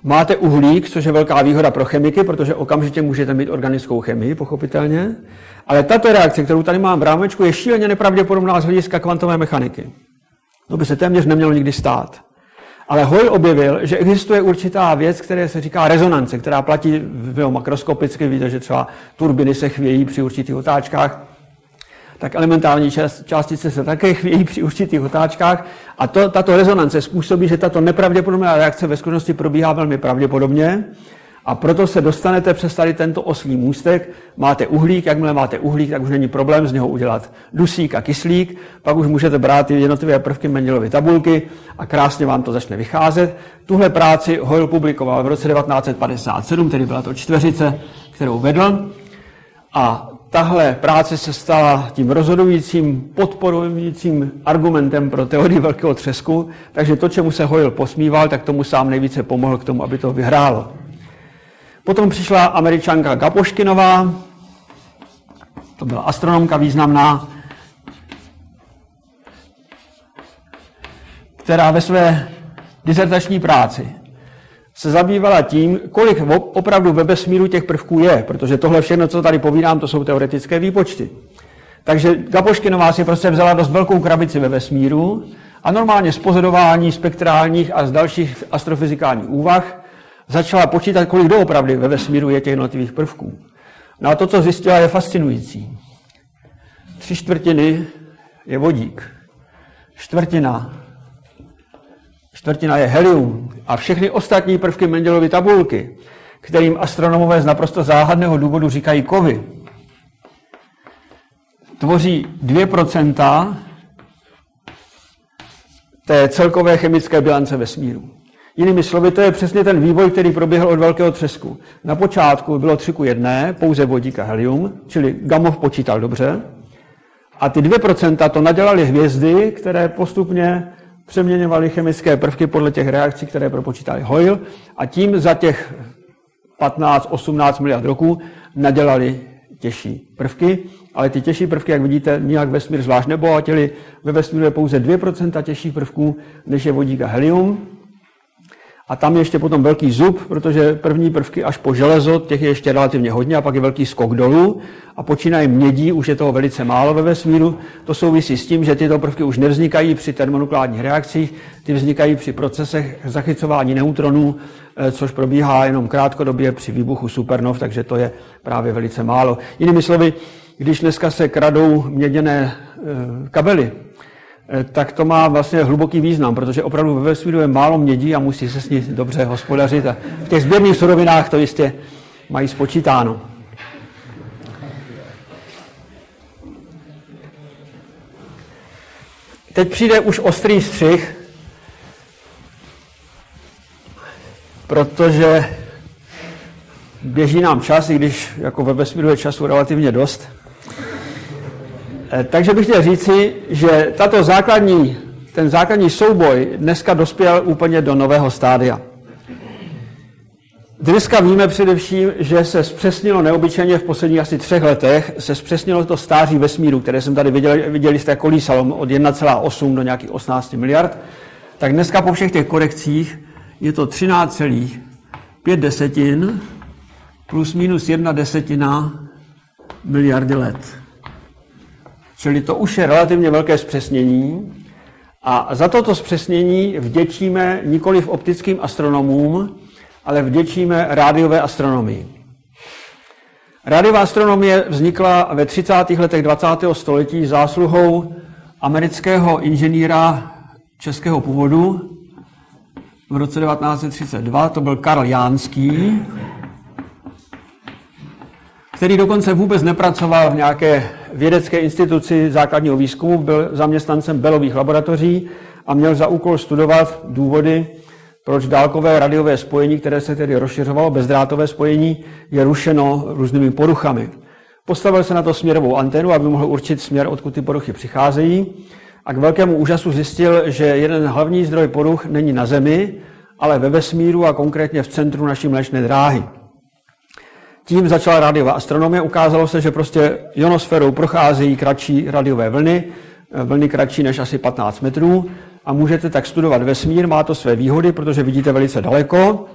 Máte uhlík, což je velká výhoda pro chemiky, protože okamžitě můžete mít organickou chemii, pochopitelně. Ale tato reakce, kterou tady mám v rámečku, je šíleně nepravděpodobná z hlediska kvantové mechaniky. To by se téměř nemělo nikdy stát. Ale Hoyle objevil, že existuje určitá věc, která se říká rezonance, která platí makroskopicky. Víte, že třeba turbiny se chvějí při určitých otáčkách. Tak elementární částice se také chvějí při určitých otáčkách. A tato rezonance způsobí, že tato nepravděpodobná reakce ve skutečnosti probíhá velmi pravděpodobně. A proto se dostanete přes tady tento oslí můstek. Máte uhlík, jakmile máte uhlík, tak už není problém z něho udělat dusík a kyslík. Pak už můžete brát ty jednotlivé prvky Mendelovy tabulky a krásně vám to začne vycházet. Tuhle práci Hoyle publikoval v roce 1957, tedy byla to čtveřice, kterou vedl. A tahle práce se stala tím rozhodujícím, podporujícím argumentem pro teorii velkého třesku, takže to, čemu se Hoyle posmíval, tak tomu sám nejvíce pomohl k tomu, aby to vyhrálo. Potom přišla Američanka Gapoškinová, to byla astronomka významná, která ve své disertační práci se zabývala tím, kolik opravdu ve vesmíru těch prvků je, protože tohle všechno, co tady povídám, to jsou teoretické výpočty. Takže Gapoškinová si prostě vzala dost velkou krabici ve vesmíru a normálně z pozorování spektrálních a z dalších astrofyzikálních úvah začala počítat, kolik doopravdy ve vesmíru je těch jednotlivých prvků. No a to, co zjistila, je fascinující. 3/4 je vodík. Čtvrtina je helium a všechny ostatní prvky Mendelovy tabulky, kterým astronomové z naprosto záhadného důvodu říkají kovy, tvoří 2% té celkové chemické bilance vesmíru. Jinými slovy, to je přesně ten vývoj, který proběhl od velkého třesku. Na počátku bylo 3:1, pouze vodík a helium, čili Gamow počítal dobře. A ty 2% to nadělaly hvězdy, které postupně přeměňovaly chemické prvky podle těch reakcí, které propočítali Hoyle, a tím za těch 15-18 miliard roků nadělali těžší prvky. Ale ty těžší prvky, jak vidíte, nijak vesmír zvlášť nebohatili. Ve vesmíru je pouze 2% těžších prvků, než je vodík a helium. A tam je ještě potom velký zub, protože první prvky až po železo, těch je ještě relativně hodně, a pak je velký skok dolů. A počínají mědí, už je toho velice málo ve vesmíru. To souvisí s tím, že tyto prvky už nevznikají při termonukleárních reakcích, ty vznikají při procesech zachycování neutronů, což probíhá jenom krátkodobě při výbuchu supernov, takže to je právě velice málo. Jinými slovy, když dneska se kradou měděné kabely, tak to má vlastně hluboký význam, protože opravdu ve vesmíru je málo mědí a musí se s ní dobře hospodařit. A v těch sběrných surovinách to jistě mají spočítáno. Teď přijde už ostrý střih, protože běží nám čas, i když jako ve vesmíru je času relativně dost. Takže bych chtěl říci, že ten základní souboj dneska dospěl úplně do nového stádia. Dneska víme především, že se zpřesnilo neobyčejně v posledních asi 3 letech, se zpřesnilo to stáří vesmíru, které jsem tady viděli jste kolísalo od 1,8 do nějakých 18 miliard. Tak dneska po všech těch korekcích je to 13,5 plus minus 1/10 miliardy let. Čili to už je relativně velké zpřesnění a za toto zpřesnění vděčíme nikoli v optickým astronomům, ale vděčíme rádiové astronomii. Rádiová astronomie vznikla ve 30. letech 20. století zásluhou amerického inženýra českého původu v roce 1932, to byl Karl Jánský, který dokonce vůbec nepracoval v nějaké vědecké instituci základního výzkumu, byl zaměstnancem Bellových laboratoří a měl za úkol studovat důvody, proč dálkové radiové spojení, které se tedy rozšiřovalo, bezdrátové spojení, je rušeno různými poruchami. Postavil se na to směrovou anténu, aby mohl určit směr, odkud ty poruchy přicházejí, a k velkému úžasu zjistil, že jeden hlavní zdroj poruch není na Zemi, ale ve vesmíru a konkrétně v centru naší Mléčné dráhy. Tím začala rádiová astronomie. Ukázalo se, že prostě ionosférou procházejí kratší radiové vlny kratší než asi 15 metrů, a můžete tak studovat vesmír. Má to své výhody, protože vidíte velice daleko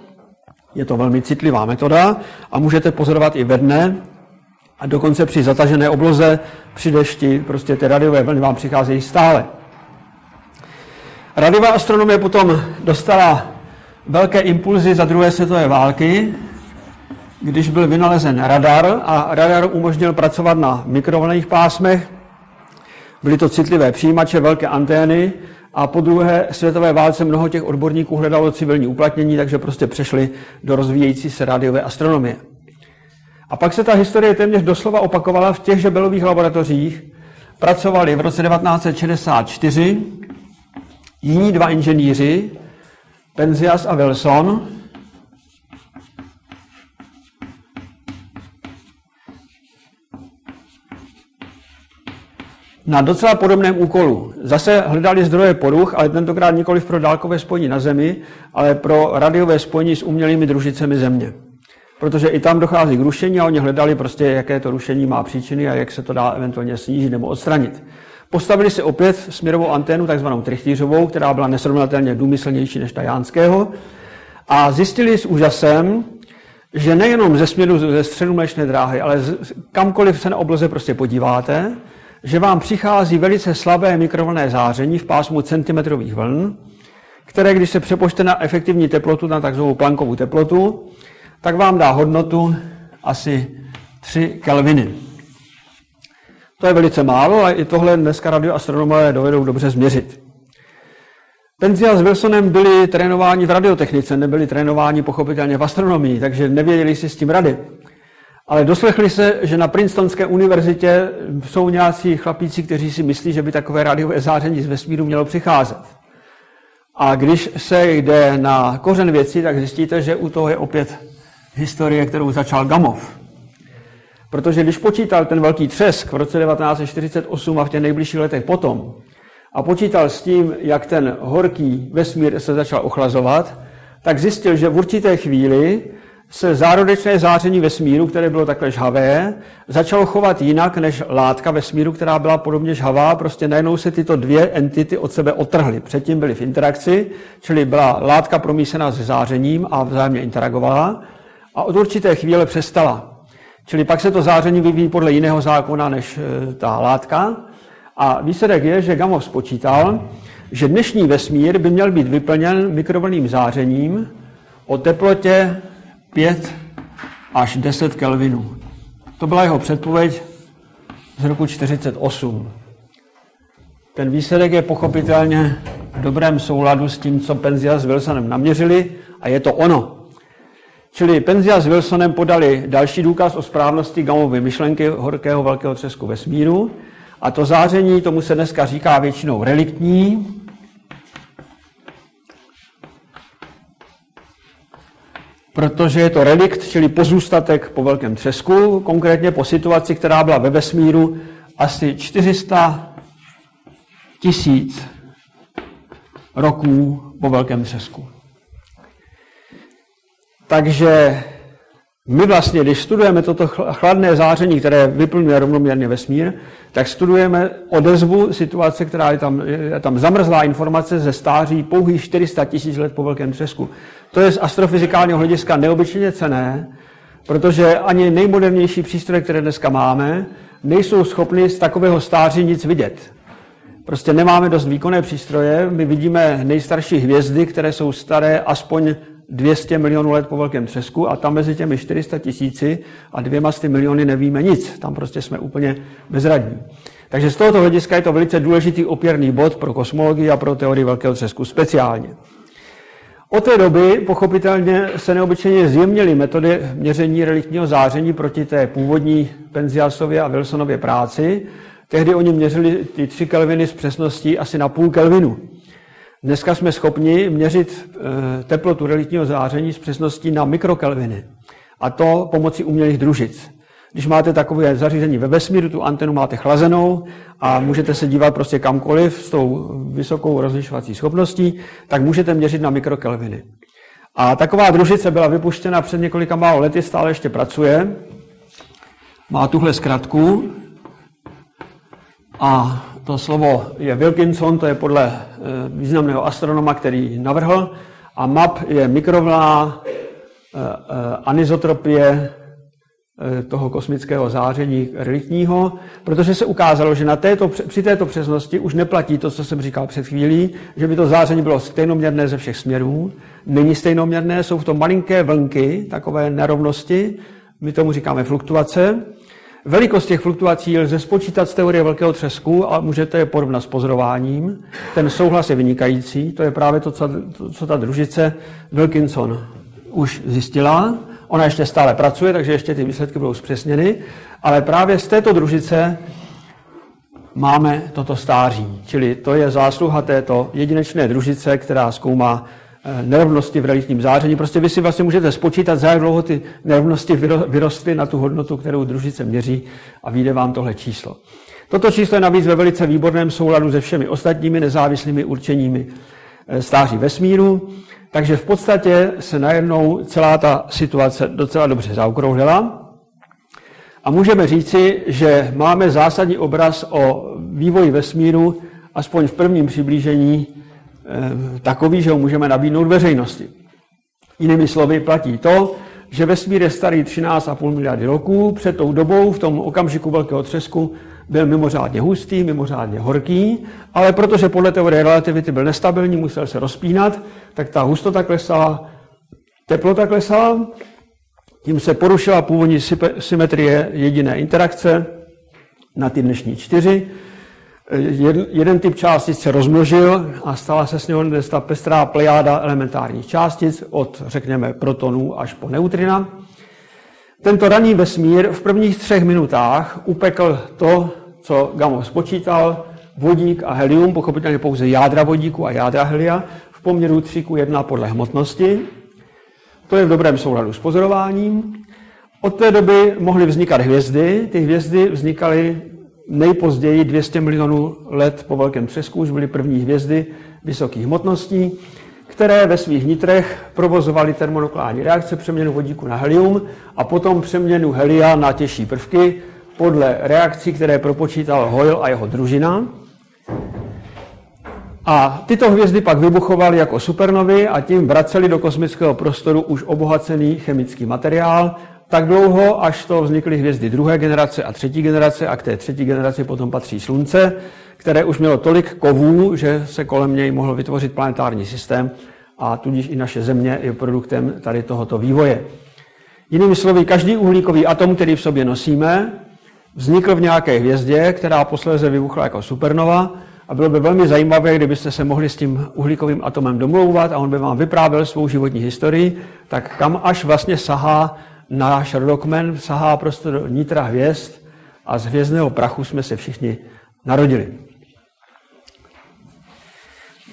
Je to velmi citlivá metoda a můžete pozorovat i ve dne a dokonce při zatažené obloze, při dešti, prostě ty radiové vlny vám přicházejí stále. Radiová astronomie potom dostala velké impulzy za druhé světové války, když byl vynalezen radar a radar umožnil pracovat na mikrovlnných pásmech. Byly to citlivé přijímače, velké antény a po druhé světové válce mnoho těch odborníků hledalo civilní uplatnění, takže prostě přešli do rozvíjející se rádiové astronomie. A pak se ta historie téměř doslova opakovala v těch Belových laboratořích. Pracovali v roce 1964 jiní dva inženýři, Penzias a Wilson, na docela podobném úkolu. Zase hledali zdroje poruch, ale tentokrát nikoliv pro dálkové spojení na Zemi, ale pro radiové spojení s umělými družicemi Země. Protože i tam dochází k rušení a oni hledali prostě, jaké to rušení má příčiny a jak se to dá eventuálně snížit nebo odstranit. Postavili si opět směrovou anténu, takzvanou trichtýřovou, která byla nesrovnatelně důmyslnější než ta Jánského, a zjistili s úžasem, že nejenom ze směru ze středu Mléčné dráhy, ale kamkoliv se na obloze prostě podíváte, že vám přichází velice slabé mikrovlnné záření v pásmu centimetrových vln, které, když se přepočte na efektivní teplotu, na takzvanou Planckovu teplotu, tak vám dá hodnotu asi 3 kelviny. To je velice málo, ale i tohle dneska radioastronomové dovedou dobře změřit. Penzias s Wilsonem byli trénováni v radiotechnice, nebyli trénováni pochopitelně v astronomii, takže nevěděli si s tím rady. Ale doslechli se, že na Princetonské univerzitě jsou nějací chlapíci, kteří si myslí, že by takové rádiové záření z vesmíru mělo přicházet. A když se jde na kořen věcí, tak zjistíte, že u toho je opět historie, kterou začal Gamow. Protože když počítal ten velký třesk v roce 1948 a v těch nejbližších letech potom a počítal s tím, jak ten horký vesmír se začal ochlazovat, tak zjistil, že v určité chvíli se zárodečné záření vesmíru, které bylo takhle žhavé, začalo chovat jinak než látka vesmíru, která byla podobně žhavá. Prostě najednou se tyto dvě entity od sebe odtrhly. Předtím byly v interakci, čili byla látka promísená se zářením a vzájemně interagovala a od určité chvíle přestala. Čili pak se to záření vyvíjí podle jiného zákona než ta látka. A výsledek je, že Gamow spočítal, že dnešní vesmír by měl být vyplněn mikrovlnným zářením o teplotě 5 až 10 kelvinů. To byla jeho předpověď z roku 1948. Ten výsledek je pochopitelně v dobrém souladu s tím, co Penzias s Wilsonem naměřili a je to ono. Čili Penzias s Wilsonem podali další důkaz o správnosti Gamowovy myšlenky horkého velkého třesku vesmíru a to záření, tomu se dneska říká většinou reliktní, protože je to relikt, čili pozůstatek po velkém třesku, konkrétně po situaci, která byla ve vesmíru asi 400 000 roků po velkém třesku. Takže my vlastně, když studujeme toto chladné záření, které vyplňuje rovnoměrně vesmír, tak studujeme odezvu situace, která je tam zamrzlá informace ze stáří pouhých 400 000 let po velkém třesku. To je z astrofyzikálního hlediska neobyčejně cenné, protože ani nejmodernější přístroje, které dneska máme, nejsou schopny z takového stáří nic vidět. Prostě nemáme dost výkonné přístroje, my vidíme nejstarší hvězdy, které jsou staré aspoň 200 milionů let po velkém třesku a tam mezi těmi 400 000 a 200 miliony nevíme nic. Tam prostě jsme úplně bezradní. Takže z tohoto hlediska je to velice důležitý opěrný bod pro kosmologii a pro teorii velkého třesku speciálně. Od té doby pochopitelně se neobyčejně zjemnily metody měření reliktního záření proti té původní Penziasově a Wilsonově práci. Tehdy oni měřili ty 3 kelviny s přesností asi na půl kelvinu. Dneska jsme schopni měřit teplotu reliktního záření s přesností na mikrokelviny. A to pomocí umělých družic. Když máte takové zařízení ve vesmíru, tu antenu máte chlazenou a můžete se dívat prostě kamkoliv s tou vysokou rozlišovací schopností, tak můžete měřit na mikrokelviny. A taková družice byla vypuštěna před několika málo lety, stále ještě pracuje. Má tuhle zkratku a to slovo je Wilkinson, to je podle významného astronoma, který navrhl. A MAP je mikrovlnná anizotropie toho kosmického záření reliktního, protože se ukázalo, že při této přesnosti už neplatí to, co jsem říkal před chvílí, že by to záření bylo stejnoměrné ze všech směrů. Není stejnoměrné, jsou v tom malinké vlnky, takové nerovnosti, my tomu říkáme fluktuace. Velikost těch fluktuací lze spočítat z teorie velkého třesku a můžete je porovnat s pozorováním. Ten souhlas je vynikající, to je právě to, co ta družice Wilkinson už zjistila. Ona ještě stále pracuje, takže ještě ty výsledky budou zpřesněny, ale právě z této družice máme toto stáří, čili to je zásluha této jedinečné družice, která zkoumá nerovnosti v reliktním záření. Prostě vy si vlastně můžete spočítat, za jak dlouho ty nerovnosti vyrostly na tu hodnotu, kterou družice měří a vyjde vám tohle číslo. Toto číslo je navíc ve velice výborném souladu se všemi ostatními nezávislými určeními stáří vesmíru, takže v podstatě se najednou celá ta situace docela dobře zaokrouhlila a můžeme říci, že máme zásadní obraz o vývoji vesmíru, aspoň v prvním přiblížení, takový, že ho můžeme nabídnout veřejnosti. Jinými slovy platí to, že vesmír je starý 13,5 miliardy roků, před tou dobou, v tom okamžiku velkého třesku, byl mimořádně hustý, mimořádně horký, ale protože podle teorie relativity byl nestabilní, musel se rozpínat, tak ta hustota klesala, teplota klesala, tím se porušila původní symetrie jediné interakce na ty dnešní 4. Jeden typ částic se rozmnožil a stala se s něho ta pestrá plejáda elementárních částic od, řekněme, protonů až po neutrina. Tento ranní vesmír v prvních 3 minutách upekl to, co Gamow spočítal, vodík a helium, pochopitelně pouze jádra vodíku a jádra helia, v poměru 3:1 podle hmotnosti. To je v dobrém souladu s pozorováním. Od té doby mohly vznikat hvězdy. Ty hvězdy vznikaly nejpozději 200 milionů let po velkém třesku, už byly první hvězdy vysokých hmotností, které ve svých nitrech provozovaly termonukleární reakce, přeměnu vodíku na helium a potom přeměnu helia na těžší prvky podle reakcí, které propočítal Hoyle a jeho družina. A tyto hvězdy pak vybuchovaly jako supernovy a tím vracely do kosmického prostoru už obohacený chemický materiál, tak dlouho, až to vznikly hvězdy 2. generace a 3. generace a k té 3. generaci potom patří Slunce, které už mělo tolik kovů, že se kolem něj mohl vytvořit planetární systém a tudíž i naše Země je produktem tady tohoto vývoje. Jinými slovy, každý uhlíkový atom, který v sobě nosíme, vznikl v nějaké hvězdě, která posléze vybuchla jako supernova a bylo by velmi zajímavé, kdybyste se mohli s tím uhlíkovým atomem domlouvat a on by vám vyprávěl svou životní historii, tak kam až vlastně sahá náš rodokmen, sahá prostě do nitra hvězd a z hvězdného prachu jsme se všichni narodili.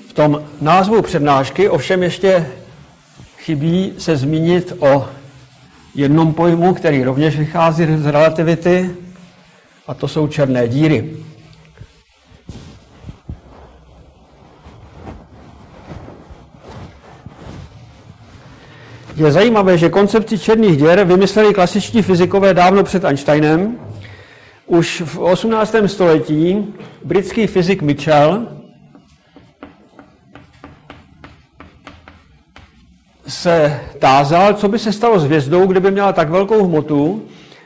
V tom názvu přednášky ovšem ještě chybí se zmínit o jednom pojmu, který rovněž vychází z relativity, a to jsou černé díry. Je zajímavé, že koncepci černých děr vymysleli klasičtí fyzikové dávno před Einsteinem. Už v 18. století britský fyzik Mitchell se tázal, co by se stalo s hvězdou, kdyby měla tak velkou hmotu,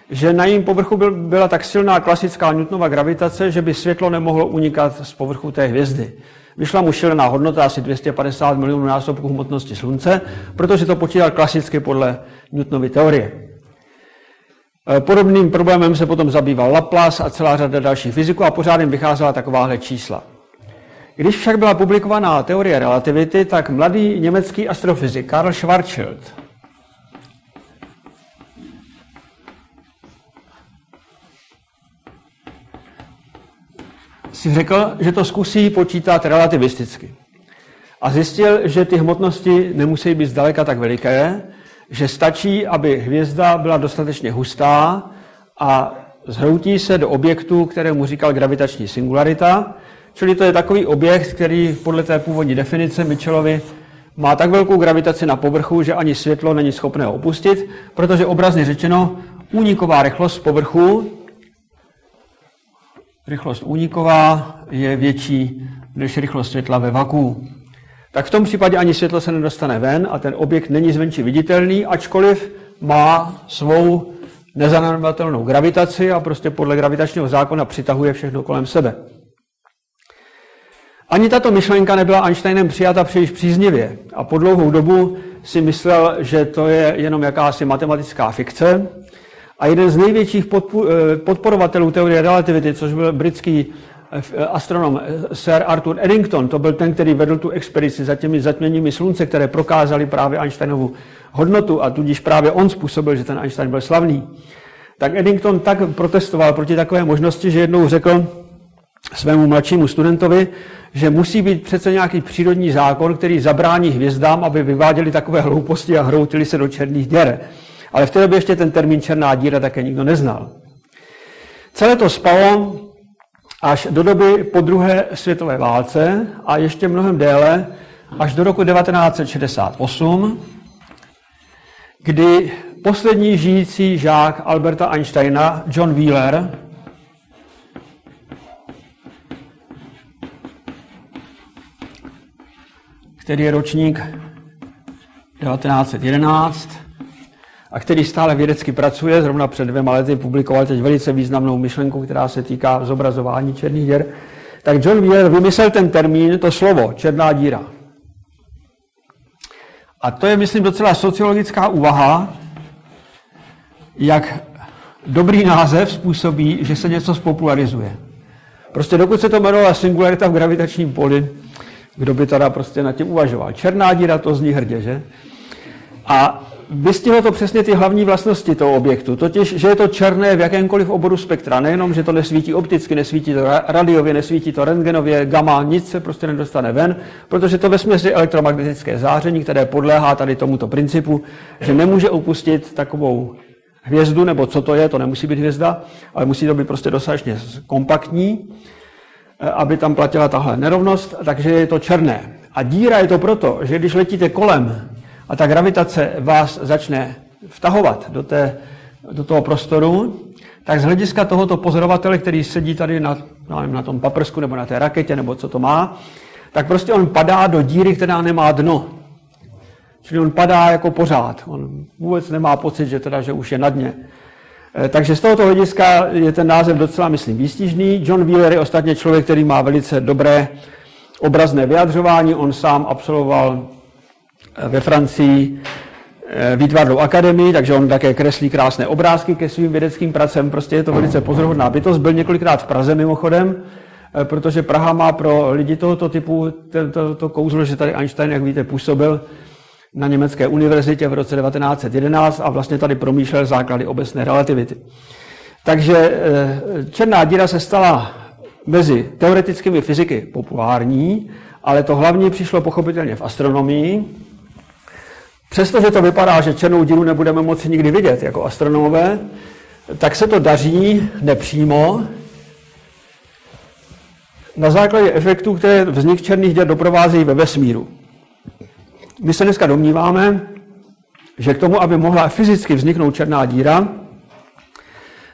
že na jejím povrchu byla tak silná klasická Newtonova gravitace, že by světlo nemohlo unikat z povrchu té hvězdy. Vyšla mu šílená hodnota, asi 250 milionů násobků hmotnosti Slunce, protože to počítal klasicky podle Newtonovy teorie. Podobným problémem se potom zabýval Laplace a celá řada dalších fyziků a pořád jim vycházela takováhle čísla. Když však byla publikovaná teorie relativity, tak mladý německý astrofyzik Karl Schwarzschild si řekl, že to zkusí počítat relativisticky. A zjistil, že ty hmotnosti nemusí být zdaleka tak veliké, že stačí, aby hvězda byla dostatečně hustá a zhroutí se do objektu, kterému říkal gravitační singularita, čili to je takový objekt, který podle té původní definice Mitchellovy má tak velkou gravitaci na povrchu, že ani světlo není schopné ho opustit, protože obrazně řečeno úniková rychlost z povrchu, rychlost úniková je větší než rychlost světla ve vakuu. tak v tom případě ani světlo se nedostane ven a ten objekt není zvenčí viditelný, ačkoliv má svou nezanedbatelnou gravitaci a prostě podle gravitačního zákona přitahuje všechno kolem sebe. Ani tato myšlenka nebyla Einsteinem přijata příliš příznivě a po dlouhou dobu si myslel, že to je jenom jakási matematická fikce. A jeden z největších podporovatelů teorie relativity, což byl britský astronom Sir Arthur Eddington, to byl ten, který vedl tu expedici za těmi zatměními slunce, které prokázaly právě Einsteinovu hodnotu a tudíž právě on způsobil, že ten Einstein byl slavný. Tak Eddington tak protestoval proti takové možnosti, že jednou řekl svému mladšímu studentovi, že musí být přece nějaký přírodní zákon, který zabrání hvězdám, aby vyváděli takové hlouposti a hroutili se do černých děr. Ale v té době ještě ten termín černá díra také nikdo neznal. Celé to spalo až do doby po druhé světové válce a ještě mnohem déle, až do roku 1968, kdy poslední žijící žák Alberta Einsteina, John Wheeler, který je ročník 1911 a který stále vědecky pracuje, zrovna před 2 lety publikoval teď velice významnou myšlenku, která se týká zobrazování černých děr, tak John Wheeler vymyslel ten termín, to slovo, černá díra. A to je, myslím, docela sociologická úvaha, jak dobrý název způsobí, že se něco spopularizuje. Prostě dokud se to jmenovala singularita v gravitačním poli, kdo by teda prostě nad tím uvažoval. Černá díra, to zní hrdě, že? A vystihlo to přesně ty hlavní vlastnosti toho objektu, totiž, že je to černé v jakémkoliv oboru spektra, nejenom, že to nesvítí opticky, nesvítí to radiově, nesvítí to rentgenově, gamma, nic se prostě nedostane ven, protože to vesměs je elektromagnetické záření, které podléhá tady tomuto principu, že nemůže opustit takovou hvězdu, nebo co to je, to nemusí být hvězda, ale musí to být prostě dostatečně kompaktní, aby tam platila tahle nerovnost, takže je to černé. A díra je to proto, že když letíte kolem a ta gravitace vás začne vtahovat do toho prostoru, tak z hlediska tohoto pozorovatele, který sedí tady na tom paprsku nebo na té raketě, nebo co to má, tak prostě on padá do díry, která nemá dno. Čili on padá jako pořád. On vůbec nemá pocit, že už je na dně. Takže z tohoto hlediska je ten název docela, myslím, výstižný. John Wheeler je ostatně člověk, který má velice dobré obrazné vyjadřování. On sám absolvoval ve Francii výtvarnou akademii, takže on také kreslí krásné obrázky ke svým vědeckým pracem. Prostě je to velice pozoruhodná bytost. Byl několikrát v Praze mimochodem, protože Praha má pro lidi tohoto typu to kouzlo, že tady Einstein, jak víte, působil na německé univerzitě v roce 1911 a vlastně tady promýšlel základy obecné relativity. Takže černá díra se stala mezi teoretickými fyziky populární, ale to hlavně přišlo pochopitelně v astronomii. Přestože to vypadá, že černou díru nebudeme moci nikdy vidět jako astronomové, tak se to daří nepřímo na základě efektů, které vznik černých děr doprovázejí ve vesmíru. My se dneska domníváme, že k tomu, aby mohla fyzicky vzniknout černá díra,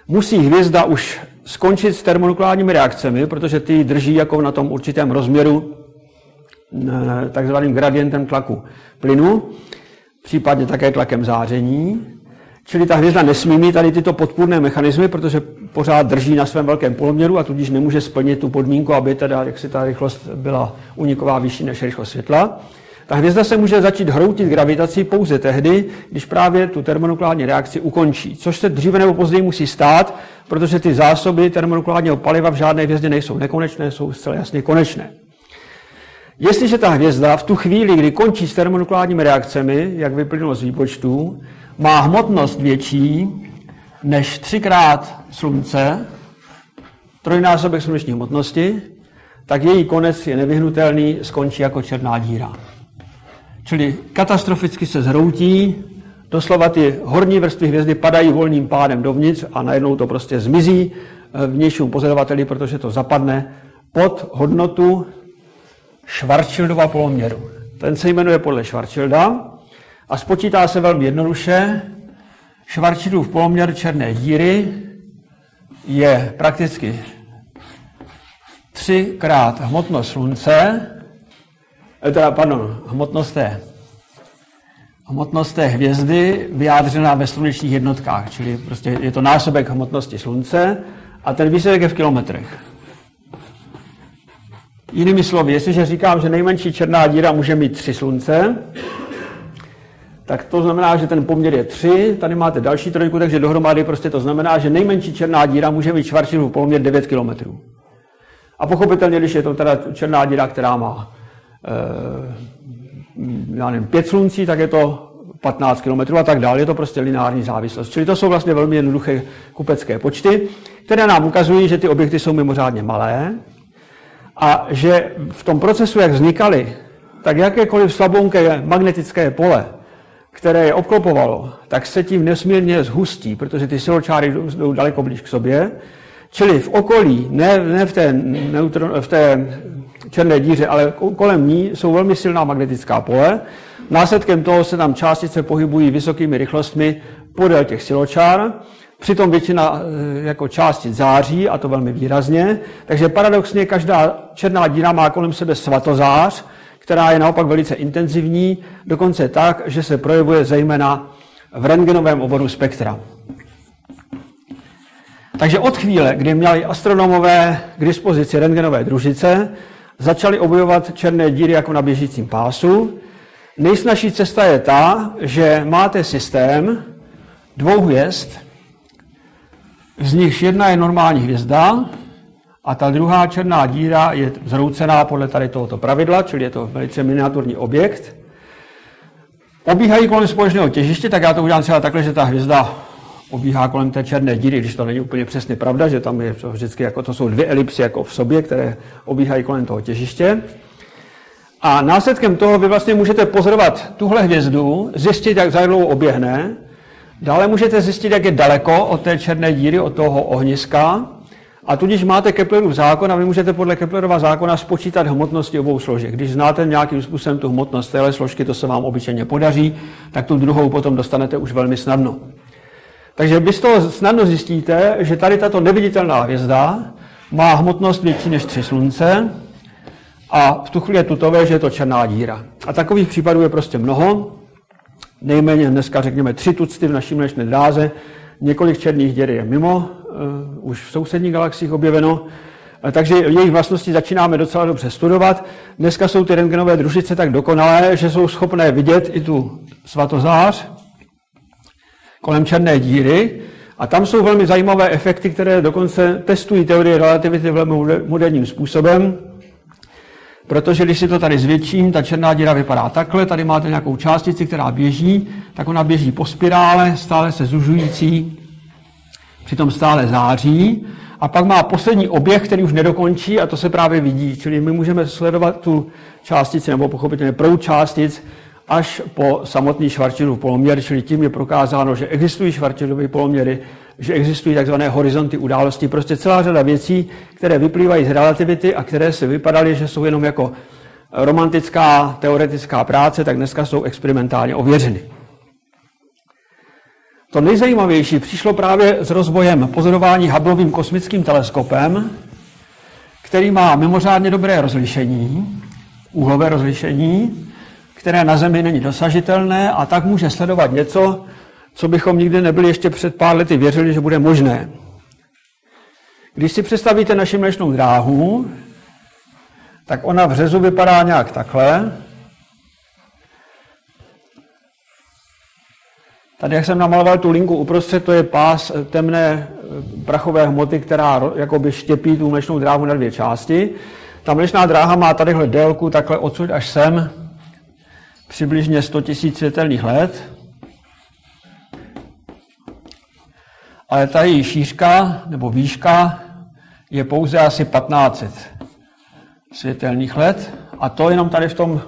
musí hvězda už skončit s termonukleárními reakcemi, protože ty drží jako na tom určitém rozměru takzvaným gradientem tlaku plynu, případně také tlakem záření. Čili ta hvězda nesmí mít tady tyto podpůrné mechanismy, protože pořád drží na svém velkém poloměru a tudíž nemůže splnit tu podmínku, aby teda, jak si ta rychlost byla uniková vyšší než rychlost světla. Ta hvězda se může začít hroutit gravitací pouze tehdy, když právě tu termonukleární reakci ukončí, což se dříve nebo později musí stát, protože ty zásoby termonukleárního paliva v žádné hvězdě nejsou nekonečné, jsou zcela jasně konečné. Jestliže ta hvězda v tu chvíli, kdy končí s termonukleárními reakcemi, jak vyplynulo z výpočtů, má hmotnost větší než 3x Slunce, trojnásobek sluneční hmotnosti, tak její konec je nevyhnutelný, skončí jako černá díra. Čili katastroficky se zhroutí, doslova ty horní vrstvy hvězdy padají volným pádem dovnitř a najednou to prostě zmizí vnějšímu pozorovateli, protože to zapadne pod hodnotu Schwarzschildova poloměru. Ten se jmenuje podle Schwarzschilda a spočítá se velmi jednoduše. Schwarzschildův poloměr černé díry je prakticky 3x hmotnost Slunce hmotnost té hvězdy vyjádřená ve slunečních jednotkách, čili prostě je to násobek hmotnosti Slunce a ten výsledek je v kilometrech. Jinými slovy, jestliže říkám, že nejmenší černá díra může mít 3 Slunce, tak to znamená, že ten poměr je 3, tady máte další trojku, takže dohromady prostě to znamená, že nejmenší černá díra může mít Schwarzschildův poměr 9 km. A pochopitelně, když je to teda černá díra, která má 5 sluncí, tak je to 15 km a tak dále. Je to prostě lineární závislost. Čili to jsou vlastně velmi jednoduché kupecké počty, které nám ukazují, že ty objekty jsou mimořádně malé a že v tom procesu, jak vznikaly, tak jakékoliv slabounké magnetické pole, které je obklopovalo, tak se tím nesmírně zhustí, protože ty siločáry jdou daleko blíž k sobě. Čili v okolí, ne v té černé díře, ale kolem ní jsou velmi silná magnetická pole. Následkem toho se tam částice pohybují vysokými rychlostmi podél těch siločár. Přitom většina jako částic září, a to velmi výrazně. Takže paradoxně každá černá díra má kolem sebe svatozář, která je naopak velice intenzivní, dokonce tak, že se projevuje zejména v rentgenovém oboru spektra. Takže od chvíle, kdy měli astronomové k dispozici rentgenové družice, začali objevovat černé díry jako na běžícím pásu. Nejsnažší cesta je ta, že máte systém 2 hvězd, z nichž jedna je normální hvězda a ta druhá černá díra je zhroucená podle tady tohoto pravidla, čili je to velice miniaturní objekt. Obíhají kolem společného těžiště, tak já to udělám třeba takhle, že ta hvězda obíhá kolem té černé díry, když to není úplně přesně pravda, že tam je to vždycky jako to jsou 2 elipsy jako v sobě, které obíhají kolem toho těžiště. A následkem toho vy vlastně můžete pozorovat tuhle hvězdu, zjistit, jak za dlouho oběhne. Dále můžete zjistit, jak je daleko od té černé díry, od toho ohniska. A tudíž máte Keplerův zákon a vy můžete podle Keplerova zákona spočítat hmotnosti obou složek. Když znáte nějakým způsobem tu hmotnost téhle složky, to se vám obyčejně podaří, tak tu druhou potom dostanete už velmi snadno. Takže vy z toho snadno zjistíte, že tady tato neviditelná hvězda má hmotnost větší než 3 slunce a v tu chvíli je tutové, že je to černá díra. A takových případů je prostě mnoho. Nejméně dneska řekněme 3 tucty v naší mlečné dráze. Několik černých děr je mimo, už v sousedních galaxiích objeveno. Takže jejich vlastnosti začínáme docela dobře studovat. Dneska jsou ty rentgenové družice tak dokonalé, že jsou schopné vidět i tu svatozář kolem černé díry. A tam jsou velmi zajímavé efekty, které dokonce testují teorie relativity velmi moderním způsobem. Protože když si to tady zvětším, ta černá díra vypadá takhle, tady máte nějakou částici, která běží, tak ona běží po spirále, stále se zužující, přitom stále září. A pak má poslední oběh, který už nedokončí a to se právě vidí. Čili my můžeme sledovat tu částici, nebo pochopitelně proud částic, až po samotný Schwarzschildův poloměr, čili tím je prokázáno, že existují Schwarzschildovy poloměry, že existují takzvané horizonty události, prostě celá řada věcí, které vyplývají z relativity a které se vypadaly, že jsou jenom jako romantická teoretická práce, tak dneska jsou experimentálně ověřeny. To nejzajímavější přišlo právě s rozvojem pozorování Hubbleovým kosmickým teleskopem, který má mimořádně dobré rozlišení, úhlové rozlišení, které na Zemi není dosažitelné a tak může sledovat něco, co bychom nikdy nebyli ještě před pár lety věřili, že bude možné. Když si představíte naši mlečnou dráhu, tak ona v řezu vypadá nějak takhle. Tady, jak jsem namaloval tu linku uprostřed, to je pás temné prachové hmoty, která jakoby štěpí tu mlečnou dráhu na 2 části. Ta mlečná dráha má tadyhle délku takhle odsud až sem, přibližně 100 000 světelných let. Ale ta její šířka nebo výška je pouze asi 1500 světelných let a to jenom tady v tom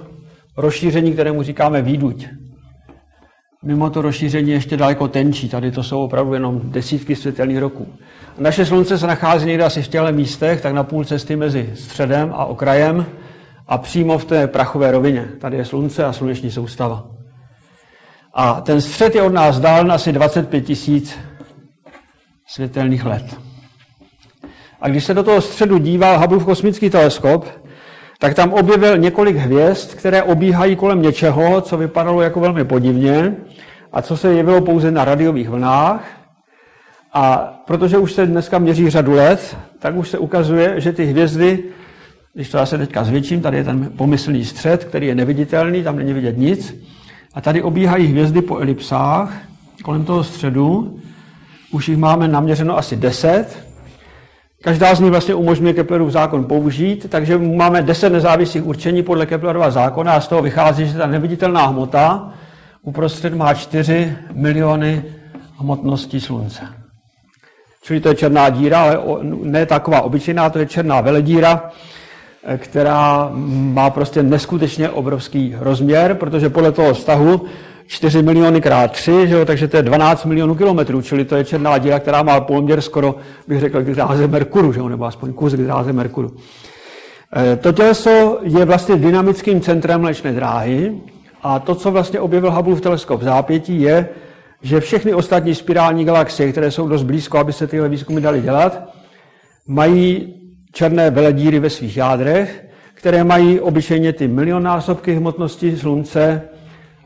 rozšíření, kterému říkáme výduť. Mimo to rozšíření ještě daleko tenčí, tady to jsou opravdu jenom desítky světelných roků. Naše slunce se nachází někde asi v těchto místech, tak na půl cesty mezi středem a okrajem a přímo v té prachové rovině. Tady je slunce a sluneční soustava. A ten střed je od nás dál asi 25 000 světelných let. A když se do toho středu díval Hubbleův kosmický teleskop, tak tam objevil několik hvězd, které obíhají kolem něčeho, co vypadalo jako velmi podivně a co se jevilo pouze na radiových vlnách. A protože už se dneska měří řadu let, tak už se ukazuje, že ty hvězdy, když to já se teďka zvětším, tady je ten pomyslný střed, který je neviditelný, tam není vidět nic. A tady obíhají hvězdy po elipsách kolem toho středu. Už jich máme naměřeno asi 10. Každá z nich vlastně umožňuje Keplerův zákon použít, takže máme 10 nezávislých určení podle Keplerova zákona a z toho vychází, že ta neviditelná hmota uprostřed má 4 miliony hmotností Slunce. Čili to je černá díra, ale ne taková obyčejná, to je černá veledíra, která má prostě neskutečně obrovský rozměr, protože podle toho vztahu 4 miliony krát 3, že jo, takže to je 12 milionů kilometrů, čili to je černá díra, která má poměr skoro, bych řekl, k dráze Merkuru, že jo, nebo aspoň kus k dráze Merkuru. To těleso je vlastně dynamickým centrem Mléčné dráhy a to, co vlastně objevil Hubbleův teleskop v zápětí, je, že všechny ostatní spirální galaxie, které jsou dost blízko, aby se tyhle výzkumy daly dělat, mají černé veledíry ve svých jádrech, které mají obyčejně ty milionnásobky hmotnosti Slunce,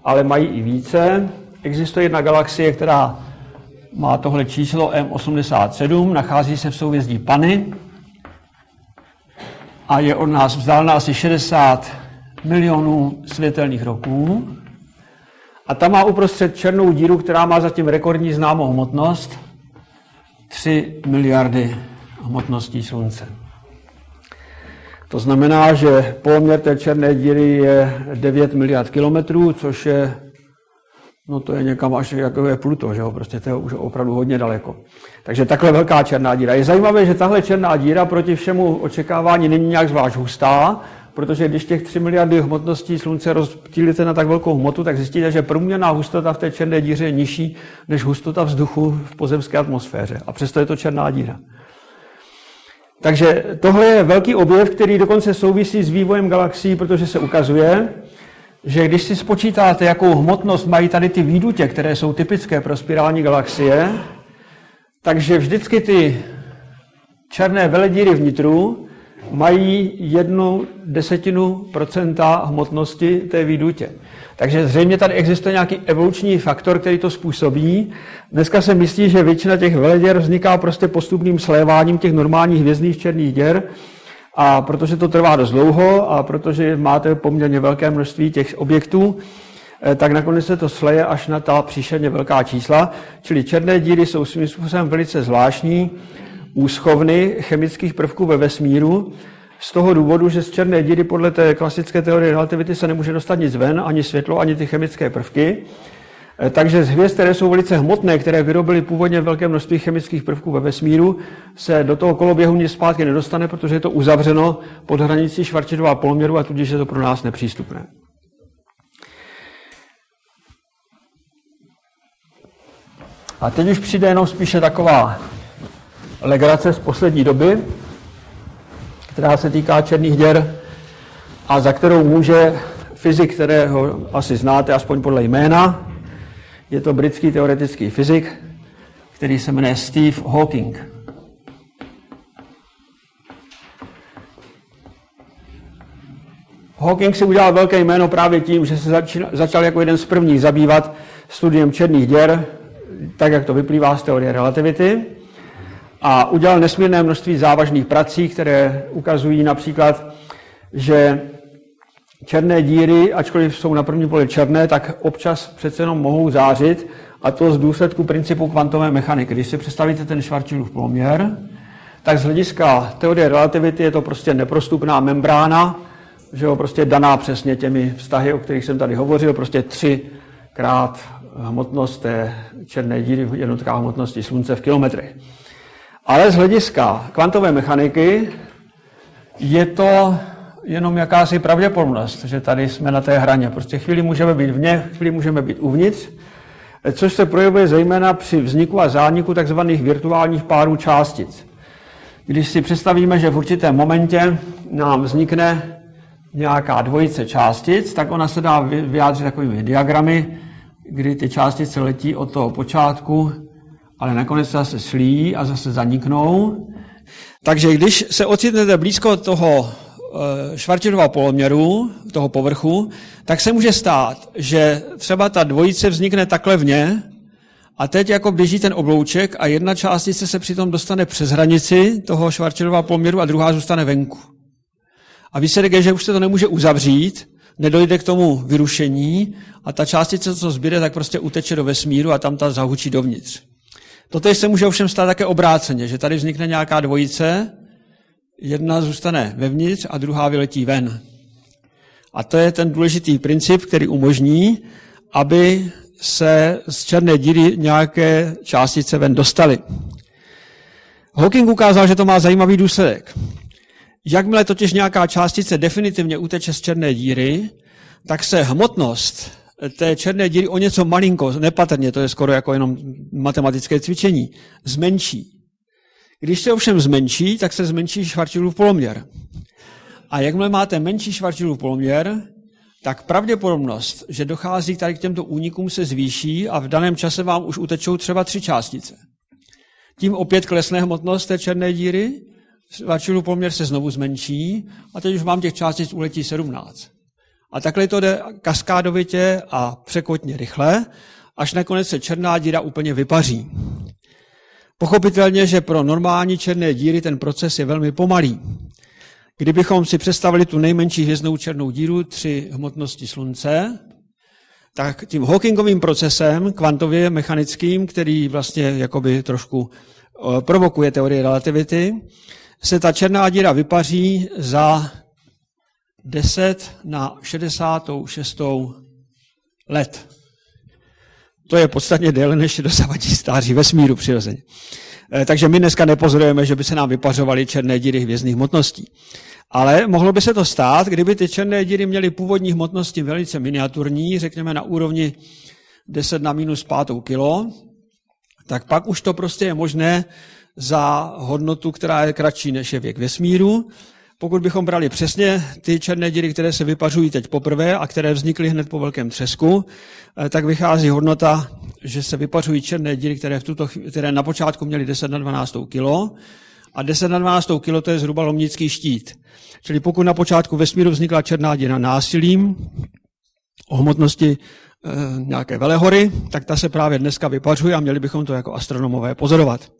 ale mají i více. Existuje jedna galaxie, která má tohle číslo M87, nachází se v souhvězdí Pany a je od nás vzdálená asi 60 milionů světelných roků. A ta má uprostřed černou díru, která má zatím rekordní známou hmotnost 3 miliardy hmotností Slunce. To znamená, že poměr té černé díry je 9 miliard kilometrů, což je, no to je někam až jako je Pluto, že jo? Prostě to je už opravdu hodně daleko. Takže takhle velká černá díra. Je zajímavé, že tahle černá díra proti všemu očekávání není nějak zvlášť hustá, protože když těch 3 miliardy hmotností Slunce rozptýlíte na tak velkou hmotu, tak zjistíte, že průměrná hustota v té černé díře je nižší než hustota vzduchu v pozemské atmosféře. A přesto je to černá díra. Takže tohle je velký objev, který dokonce souvisí s vývojem galaxií, protože se ukazuje, že když si spočítáte, jakou hmotnost mají tady ty výdutě, které jsou typické pro spirální galaxie, takže vždycky ty černé veledíry vnitru mají 0,1% hmotnosti té výdutě. Takže zřejmě tady existuje nějaký evoluční faktor, který to způsobí. Dneska se myslí, že většina těch veleděr vzniká prostě postupným sléváním těch normálních hvězdných černých děr. A protože to trvá dost dlouho a protože máte poměrně velké množství těch objektů, tak nakonec se to sleje až na ta příšerně velká čísla. Čili černé díry jsou svým způsobem velice zvláštní úschovny chemických prvků ve vesmíru, z toho důvodu, že z černé díry podle té klasické teorie relativity se nemůže dostat nic ven, ani světlo, ani ty chemické prvky. Takže z hvězd, které jsou velice hmotné, které vyrobily původně velké množství chemických prvků ve vesmíru, se do toho koloběhu nic zpátky nedostane, protože je to uzavřeno pod hranicí Schwarzschildova poloměru a tudíž je to pro nás nepřístupné. A teď už přijde jenom spíše taková legrace z poslední doby, která se týká černých děr a za kterou může fyzik, kterého asi znáte, aspoň podle jména. Je to britský teoretický fyzik, který se jmenuje Steve Hawking. Hawking si udělal velké jméno právě tím, že se začal jako jeden z prvních zabývat studiem černých děr, tak jak to vyplývá z teorie relativity. A udělal nesmírné množství závažných prací, které ukazují například, že černé díry, ačkoliv jsou na první pohled černé, tak občas přece jenom mohou zářit, a to z důsledku principu kvantové mechaniky. Když si představíte ten Schwarzschildův poměr, tak z hlediska teorie relativity je to prostě neprostupná membrána, že jo, prostě daná přesně těmi vztahy, o kterých jsem tady hovořil, prostě 3x hmotnost té černé díry v jednotkách hmotnosti Slunce v kilometrech. Ale z hlediska kvantové mechaniky je to jenom jakási pravděpodobnost, že tady jsme na té hraně. Prostě chvíli můžeme být vně, chvíli můžeme být uvnitř, což se projevuje zejména při vzniku a zániku tzv. Virtuálních párů částic. Když si představíme, že v určitém momentě nám vznikne nějaká dvojice částic, tak ona se dá vyjádřit takovými diagramy, kdy ty částice letí od toho počátku, ale nakonec se zase slíjí a zase zaniknou. Takže když se ocitnete blízko toho Schwarzschildova poloměru, toho povrchu, tak se může stát, že třeba ta dvojice vznikne takhle vně a teď jako běží ten oblouček a jedna částice se přitom dostane přes hranici toho Schwarzschildova poloměru a druhá zůstane venku. A výsledek je, že už se to nemůže uzavřít, nedojde k tomu vyrušení a ta částice, co zbyde, tak prostě uteče do vesmíru a tam ta zahučí dovnitř. Totež se může ovšem stát také obráceně, že tady vznikne nějaká dvojice, jedna zůstane vevnitř a druhá vyletí ven. A to je ten důležitý princip, který umožní, aby se z černé díry nějaké částice ven dostaly. Hawking ukázal, že to má zajímavý důsledek. Jakmile totiž nějaká částice definitivně uteče z černé díry, tak se hmotnost té černé díry o něco malinko, nepatrně, to je skoro jako jenom matematické cvičení, zmenší. Když se ovšem zmenší, tak se zmenší Schwarzschildův poloměr. A jakmile máte menší Schwarzschildův poloměr, tak pravděpodobnost, že dochází tady k těmto únikům, se zvýší a v daném čase vám už utečou třeba 3 částice. Tím opět klesne hmotnost té černé díry, Schwarzschildův poloměr se znovu zmenší a teď už vám těch částic uletí 17. A takhle to jde kaskádovitě a překotně rychle, až nakonec se černá díra úplně vypaří. Pochopitelně, že pro normální černé díry ten proces je velmi pomalý. Kdybychom si představili tu nejmenší hvězdnou černou díru 3 hmotnosti Slunce, tak tím Hawkingovým procesem, kvantově mechanickým, který vlastně jakoby trošku provokuje teorii relativity, se ta černá díra vypaří za 10 na 66 let. To je podstatně déle než dosavadní stáří vesmíru přirozeně. Takže my dneska nepozorujeme, že by se nám vypařovaly černé díry hvězdných hmotností. Ale mohlo by se to stát, kdyby ty černé díry měly původní hmotnosti velice miniaturní, řekněme na úrovni 10 na minus 5 kilo, tak pak už to prostě je možné za hodnotu, která je kratší než je věk vesmíru. Pokud bychom brali přesně ty černé díry, které se vypařují teď poprvé a které vznikly hned po velkém třesku, tak vychází hodnota, že se vypařují černé díry, které na počátku měly 10 na 12 kilo a 10 na 12 kilo to je zhruba lomnický štít. Čili pokud na počátku vesmíru vznikla černá díra násilím o hmotnosti nějaké velehory, tak ta se právě dneska vypařuje a měli bychom to jako astronomové pozorovat.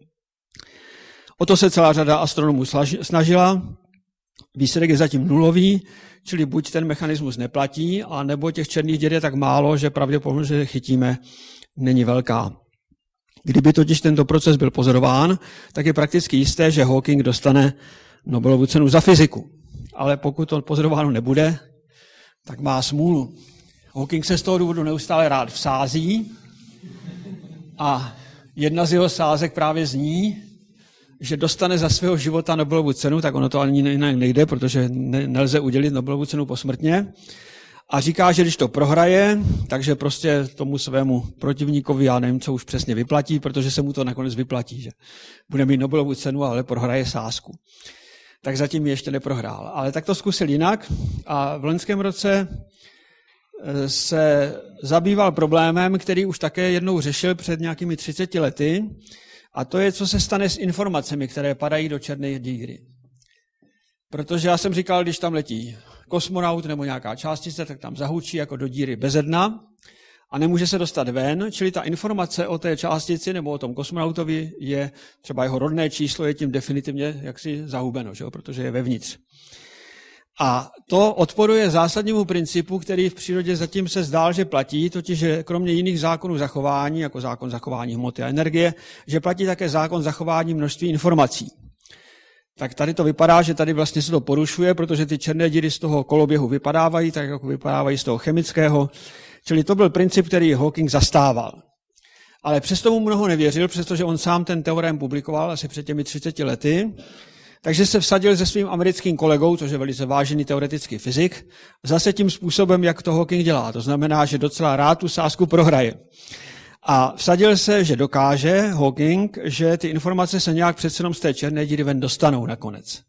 O to se celá řada astronomů snažila. Výsledek je zatím nulový, čili buď ten mechanismus neplatí, a nebo těch černých děr je tak málo, že pravděpodobnost, že je chytíme, není velká. Kdyby totiž tento proces byl pozorován, tak je prakticky jisté, že Hawking dostane Nobelovu cenu za fyziku. Ale pokud to pozorováno nebude, tak má smůlu. Hawking se z toho důvodu neustále rád vsází a jedna z jeho sázek právě zní, že dostane za svého života Nobelovu cenu, tak ono to ani nejde, protože nelze udělit Nobelovu cenu posmrtně. A říká, že když to prohraje, takže prostě tomu svému protivníkovi, já nevím, co už přesně vyplatí, protože se mu to nakonec vyplatí, že bude mít Nobelovu cenu, ale prohraje sázku. Tak zatím ji ještě neprohrál. Ale tak to zkusil jinak a v loňském roce se zabýval problémem, který už také jednou řešil před nějakými 30 lety, a to je, co se stane s informacemi, které padají do černé díry. Protože já jsem říkal, když tam letí kosmonaut nebo nějaká částice, tak tam zahučí jako do díry beze dna a nemůže se dostat ven, čili ta informace o té částici nebo o tom kosmonautovi je, třeba jeho rodné číslo je tím definitivně jaksi zahubeno, že jo? Protože je vevnitř. A to odporuje zásadnímu principu, který v přírodě zatím se zdál, že platí, totiž že kromě jiných zákonů zachování, jako zákon zachování hmoty a energie, že platí také zákon zachování množství informací. Tak tady to vypadá, že tady vlastně se to porušuje, protože ty černé díry z toho koloběhu vypadávají, tak jako vypadávají z toho chemického. Čili to byl princip, který Hawking zastával. Ale přesto mu mnoho nevěřil, přestože on sám ten teorem publikoval asi před těmi 30 lety. Takže se vsadil se svým americkým kolegou, což je velice vážený teoretický fyzik, zase tím způsobem, jak to Hawking dělá. To znamená, že docela rád tu sázku prohraje. A vsadil se, že dokáže Hawking, že ty informace se nějak přece jenom z té černé díry ven dostanou nakonec.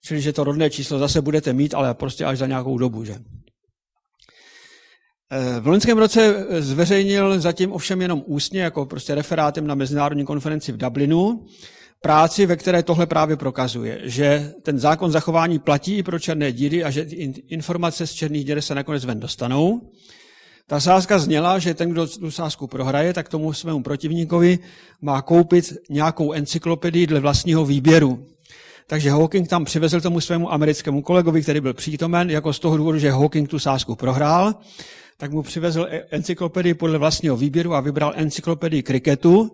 Čili, že to rodné číslo zase budete mít, ale prostě až za nějakou dobu. Že? V loňském roce zveřejnil zatím ovšem jenom ústně, jako prostě referátem na mezinárodní konferenci v Dublinu, práci, ve které tohle právě prokazuje, že ten zákon zachování platí i pro černé díry a že informace z černých děr se nakonec ven dostanou. Ta sázka zněla, že ten, kdo tu sázku prohraje, tak tomu svému protivníkovi má koupit nějakou encyklopedii dle vlastního výběru. Takže Hawking tam přivezl tomu svému americkému kolegovi, který byl přítomen, jako z toho důvodu, že Hawking tu sázku prohrál, tak mu přivezl encyklopedii podle vlastního výběru a vybral encyklopedii kriketu,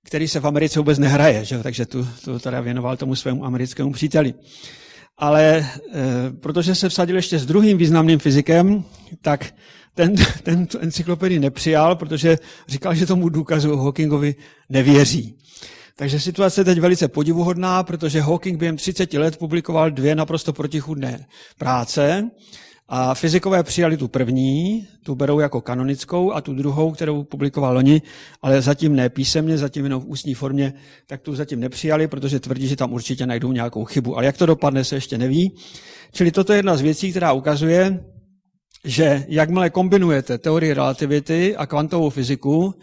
který se v Americe vůbec nehraje, že? Takže tu teda věnoval tomu svému americkému příteli. Ale protože se vsadil ještě s druhým významným fyzikem, tak ten tu encyklopedii nepřijal, protože říkal, že tomu důkazu Hawkingovi nevěří. Takže situace je teď velice podivuhodná, protože Hawking během 30 let publikoval 2 naprosto protichůdné práce a fyzikové přijali tu první, tu berou jako kanonickou a tu druhou, kterou publikoval loni, ale zatím ne písemně, zatím jenom v ústní formě, tak tu zatím nepřijali, protože tvrdí, že tam určitě najdou nějakou chybu. Ale jak to dopadne, se ještě neví. Čili toto je jedna z věcí, která ukazuje, že jakmile kombinujete teorii relativity a kvantovou fyziku,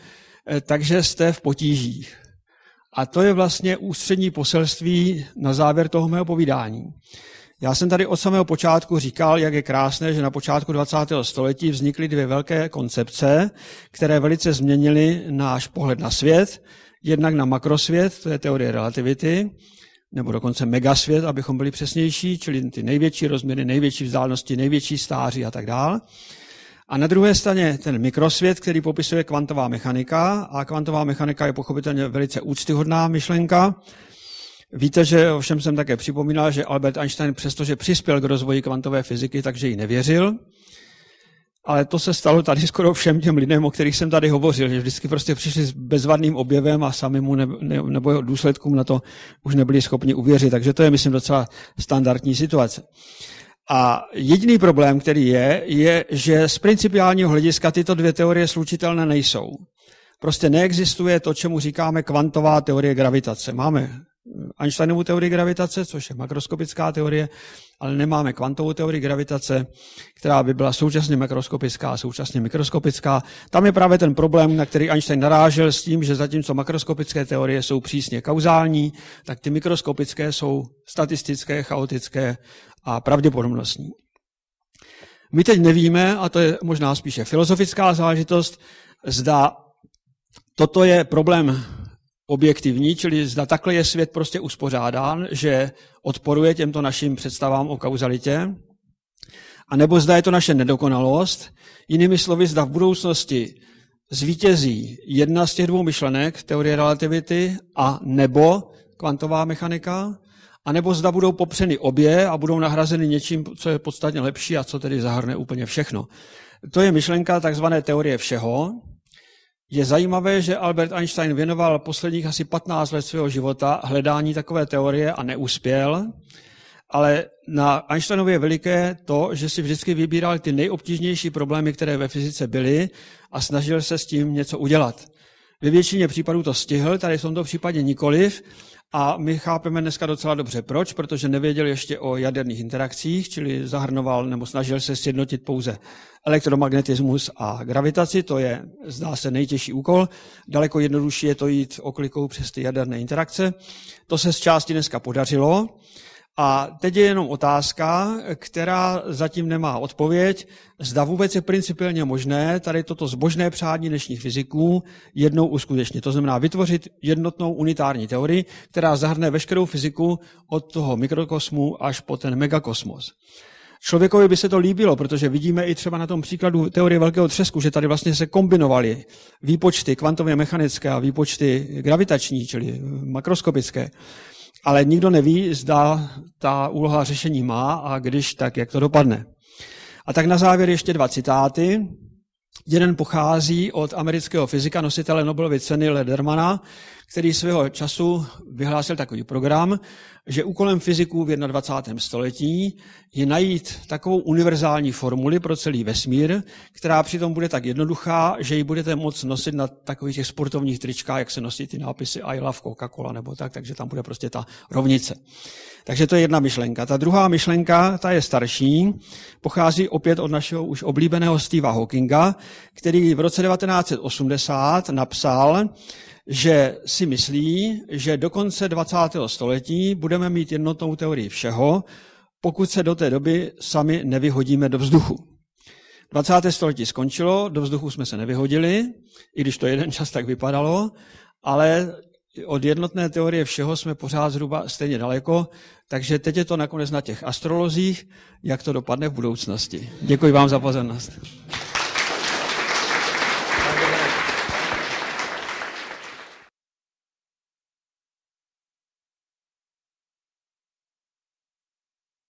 takže jste v potížích. A to je vlastně ústřední poselství na závěr toho mého povídání. Já jsem tady od samého počátku říkal, jak je krásné, že na počátku 20. století vznikly 2 velké koncepce, které velice změnily náš pohled na svět. Jednak na makrosvět, to je teorie relativity, nebo dokonce megasvět, abychom byli přesnější, čili ty největší rozměry, největší vzdálenosti, největší stáří a tak dále. A na druhé straně ten mikrosvět, který popisuje kvantová mechanika, a kvantová mechanika je pochopitelně velice úctyhodná myšlenka. Víte, že ovšem jsem také připomínal, že Albert Einstein přestože přispěl k rozvoji kvantové fyziky, takže ji nevěřil. Ale to se stalo tady skoro všem těm lidem, o kterých jsem tady hovořil, že vždycky prostě přišli s bezvadným objevem a sami mu nebo jeho důsledkům na to už nebyli schopni uvěřit. Takže to je, myslím, docela standardní situace. A jediný problém, který je, že z principiálního hlediska tyto 2 teorie slučitelné nejsou. Prostě neexistuje to, čemu říkáme kvantová teorie gravitace. Máme Einsteinovu teorii gravitace, což je makroskopická teorie, ale nemáme kvantovou teorii gravitace, která by byla současně makroskopická a současně mikroskopická. Tam je právě ten problém, na který Einstein narážel s tím, že zatímco makroskopické teorie jsou přísně kauzální, tak ty mikroskopické jsou statistické, chaotické a pravděpodobnostní. My teď nevíme, a to je možná spíše filozofická záležitost, zda toto je problém objektivní, čili zda takhle je svět prostě uspořádán, že odporuje těmto našim představám o kauzalitě, anebo zda je to naše nedokonalost, jinými slovy, zda v budoucnosti zvítězí jedna z těch 2 myšlenek, teorie relativity, a nebo kvantová mechanika, anebo zda budou popřeny obě a budou nahrazeny něčím, co je podstatně lepší a co tedy zahrne úplně všechno. To je myšlenka takzvané teorie všeho. Je zajímavé, že Albert Einstein věnoval posledních asi 15 let svého života hledání takové teorie a neuspěl, ale na Einsteinově je veliké to, že si vždycky vybíral ty nejobtížnější problémy, které ve fyzice byly, a snažil se s tím něco udělat. Ve většině případů to stihl, tady v tomto případě nikoliv, a my chápeme dneska docela dobře proč, protože nevěděl ještě o jaderných interakcích, čili zahrnoval nebo snažil se sjednotit pouze elektromagnetismus a gravitaci, to je, zdá se, nejtěžší úkol. Daleko jednodušší je to jít oklikou přes ty jaderné interakce. To se z části dneska podařilo. A teď je jenom otázka, která zatím nemá odpověď, zda vůbec je principiálně možné tady toto zbožné přání dnešních fyziků jednou uskutečnit. To znamená vytvořit jednotnou unitární teorii, která zahrne veškerou fyziku od toho mikrokosmu až po ten megakosmos. Člověkovi by se to líbilo, protože vidíme i třeba na tom příkladu teorie velkého třesku, že tady vlastně se kombinovaly výpočty kvantově mechanické a výpočty gravitační, čili makroskopické. Ale nikdo neví, zda ta úloha řešení má a když, tak jak to dopadne. A tak na závěr ještě 2 citáty. Jeden pochází od amerického fyzika, nositele Nobelovy ceny Ledermana, který svého času vyhlásil takový program, že úkolem fyziků v 21. století je najít takovou univerzální formuli pro celý vesmír, která přitom bude tak jednoduchá, že ji budete moct nosit na takových těch sportovních tričkách, jak se nosí ty nápisy I love Coca-Cola nebo tak, takže tam bude prostě ta rovnice. Takže to je jedna myšlenka. Ta druhá myšlenka, ta je starší, pochází opět od našeho už oblíbeného Stephena Hawkinga, který v roce 1980 napsal, že si myslí, že do konce 20. století budeme mít jednotnou teorii všeho, pokud se do té doby sami nevyhodíme do vzduchu. 20. století skončilo, do vzduchu jsme se nevyhodili, i když to jeden čas tak vypadalo, ale od jednotné teorie všeho jsme pořád zhruba stejně daleko, takže teď je to nakonec na těch astrolozích, jak to dopadne v budoucnosti. Děkuji vám za pozornost.